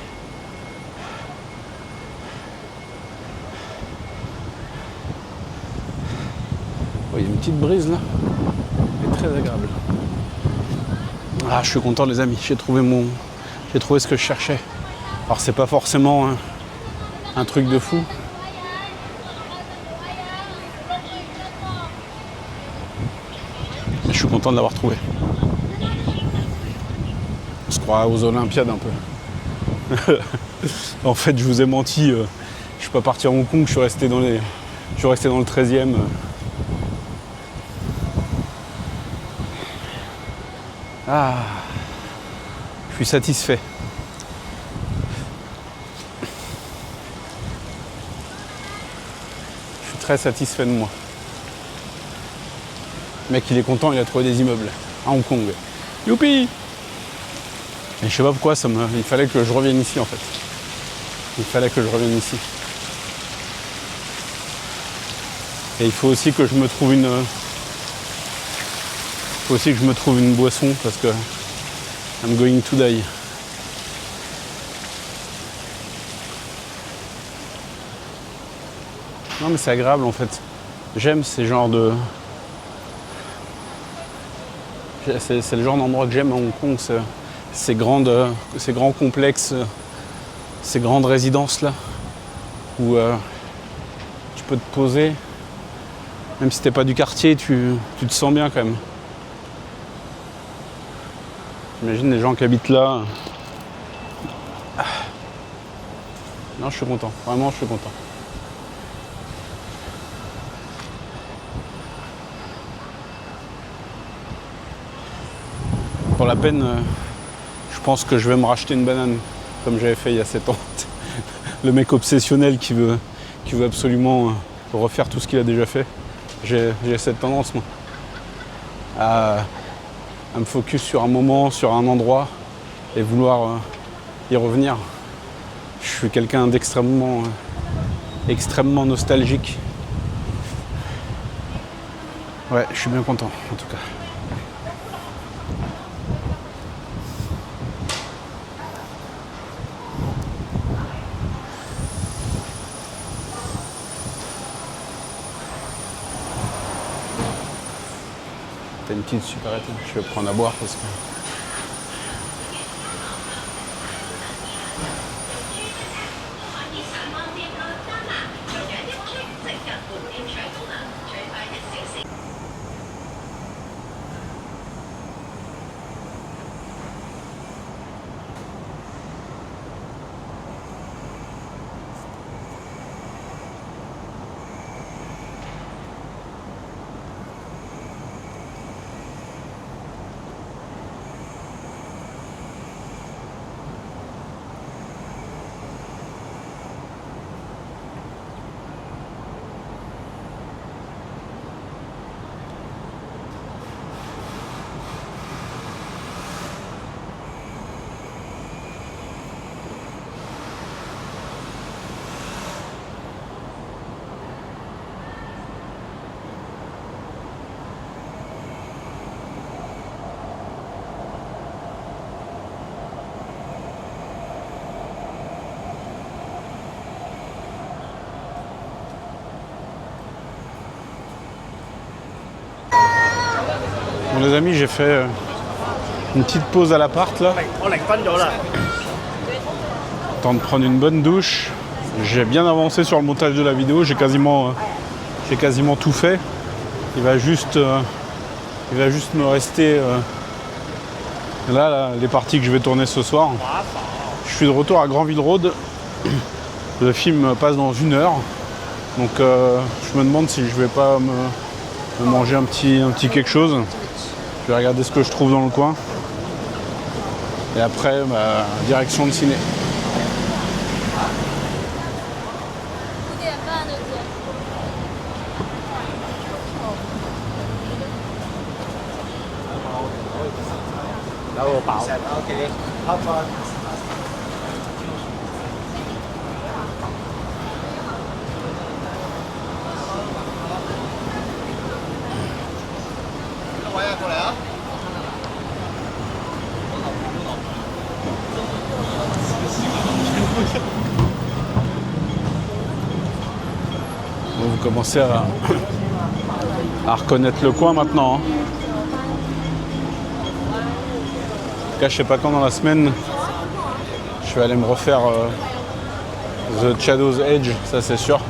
Il y a une petite brise là, elle est très agréable. Ah, je suis content les amis, j'ai trouvé ce que je cherchais. Alors c'est pas forcément un truc de fou. Mais je suis content de l'avoir trouvé. On se croit aux Olympiades un peu. En fait, je vous ai menti, je suis pas parti à Hong Kong, je suis resté dans le 13e. Ah, je suis satisfait. Je suis très satisfait de moi. Le mec, il est content, il a trouvé des immeubles à Hong Kong. Youpi! Et je sais pas pourquoi, il fallait que je revienne ici en fait. Il fallait que je revienne ici. Et il faut aussi que je me trouve une boisson parce que I'm going to die. Non mais c'est agréable en fait. J'aime ces genres de... C'est le genre d'endroit que j'aime à Hong Kong, ces grands complexes, ces grandes résidences là, où tu peux te poser, même si t'es pas du quartier, tu te sens bien quand même. J'imagine les gens qui habitent là. Non, je suis content, vraiment je suis content. Pour la peine, je pense que je vais me racheter une banane, comme j'avais fait il y a 7 ans. Le mec obsessionnel qui veut absolument refaire tout ce qu'il a déjà fait. J'ai cette tendance, moi, à me focus sur un moment, sur un endroit, et vouloir y revenir. Je suis quelqu'un d'extrêmement nostalgique. Ouais, je suis bien content, en tout cas. T'as une petite supérette, je vais prendre à boire parce que... Bon les amis, j'ai fait une petite pause à l'appart là. Temps de prendre une bonne douche. J'ai bien avancé sur le montage de la vidéo, j'ai quasiment tout fait. Il va juste me rester là, les parties que je vais tourner ce soir. Je suis de retour à Granville Road. Le film passe dans 1 heure. Donc je me demande si je vais pas me manger un petit quelque chose. Je vais regarder ce que je trouve dans le coin. Et après, direction de ciné. Okay. Have fun. Bon, vous commencez à reconnaître le coin maintenant. Hein. En tout cas, je sais pas quand dans la semaine, je vais aller me refaire The Shadow's Edge, ça c'est sûr.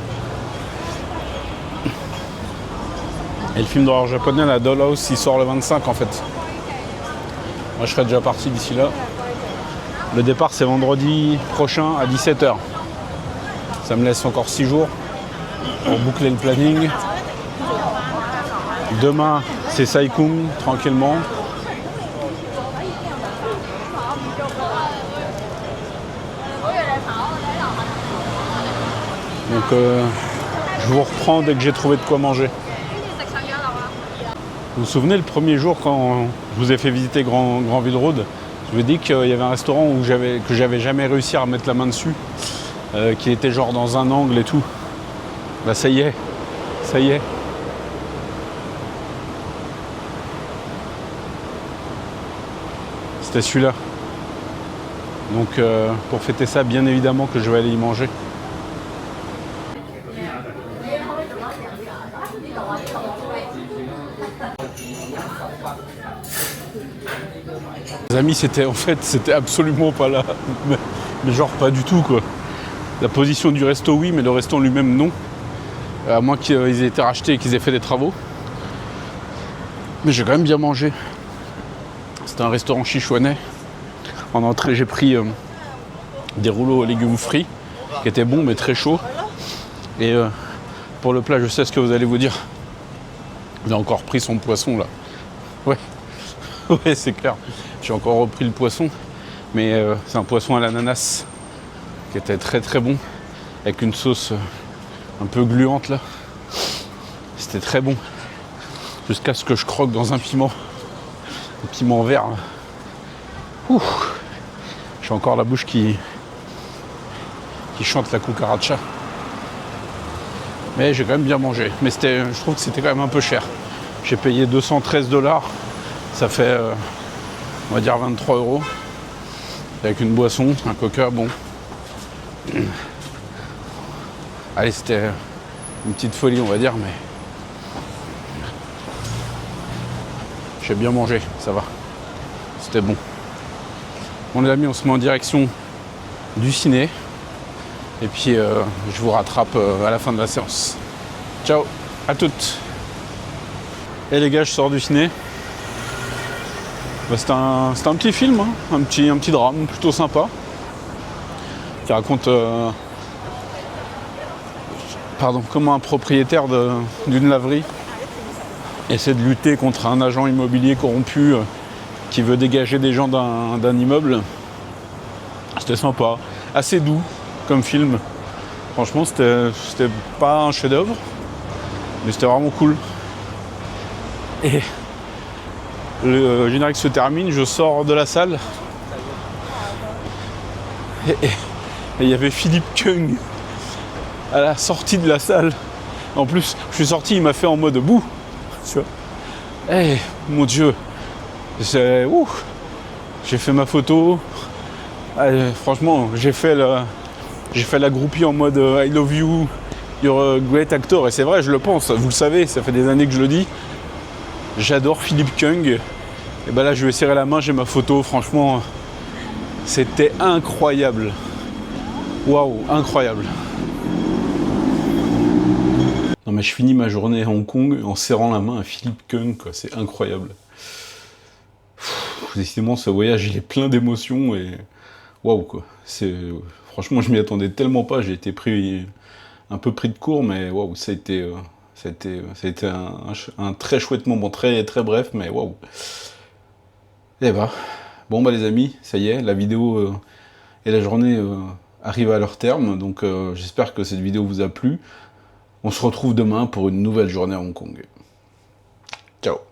Et le film d'horreur japonais, la Dollhouse, il sort le 25 en fait. Moi je serai déjà parti d'ici là. Le départ c'est vendredi prochain à 17 h. Ça me laisse encore 6 jours pour boucler le planning. Demain c'est Sai-Kung, tranquillement. Donc je vous reprends dès que j'ai trouvé de quoi manger. Vous vous souvenez le premier jour quand je vous ai fait visiter Granville Road, je vous ai dit qu'il y avait un restaurant que j'avais jamais réussi à mettre la main dessus, qui était genre dans un angle et tout. Bah ça y est. C'était celui-là. Donc pour fêter ça, bien évidemment que je vais aller y manger. Les amis, c'était absolument pas là, mais genre pas du tout quoi. La position du resto oui, mais le resto en lui-même non. À moins qu'ils aient été rachetés et qu'ils aient fait des travaux. Mais j'ai quand même bien mangé. C'était un restaurant chichouanais. En entrée, j'ai pris des rouleaux aux légumes frits, qui étaient bons mais très chauds. Et pour le plat, je sais ce que vous allez vous dire. Il a encore pris son poisson là. Ouais, ouais, c'est clair. J'ai encore repris le poisson, mais c'est un poisson à l'ananas qui était très très bon, avec une sauce un peu gluante là. C'était très bon, jusqu'à ce que je croque dans un piment vert. Là. Ouh. J'ai encore la bouche qui chante la cucaracha. Mais j'ai quand même bien mangé. Mais je trouve que c'était quand même un peu cher. J'ai payé 213 $. Ça fait, on va dire 23 €. Avec une boisson, un coca, bon. Allez, c'était une petite folie, on va dire, mais j'ai bien mangé, ça va. C'était bon. Bon les amis, on se met en direction du ciné. Et puis je vous rattrape à la fin de la séance. Ciao, à toutes. Et les gars, je sors du ciné. Bah, c'est un petit film, hein, un petit drame plutôt sympa. Qui raconte comment un propriétaire d'une laverie essaie de lutter contre un agent immobilier corrompu qui veut dégager des gens d'un immeuble. C'était sympa, assez doux comme film. Franchement, c'était pas un chef-d'œuvre, mais c'était vraiment cool. Et le générique se termine, je sors de la salle et il y avait Philippe Kung à la sortie de la salle. En plus, je suis sorti, il m'a fait en mode bouh, tu vois. Eh, mon Dieu, j'ai fait ma photo. Allez, franchement, j'ai fait la groupie en mode I love you, you're a great actor. Et c'est vrai, je le pense, vous le savez, ça fait des années que je le dis. J'adore Philippe Kung. Et ben là, je lui ai serré la main, j'ai ma photo. Franchement, c'était incroyable. Waouh, incroyable. Non mais je finis ma journée à Hong Kong en serrant la main à Philippe Kung, quoi. C'est incroyable. Décidément, ce voyage, il est plein d'émotions et waouh, quoi. Franchement, je m'y attendais tellement pas. J'ai été un peu pris de court, mais waouh, ça a été un très chouette moment, très très bref, mais waouh. Et bah, bon bah les amis, ça y est, la vidéo et la journée arrivent à leur terme, donc j'espère que cette vidéo vous a plu. On se retrouve demain pour une nouvelle journée à Hong Kong. Ciao.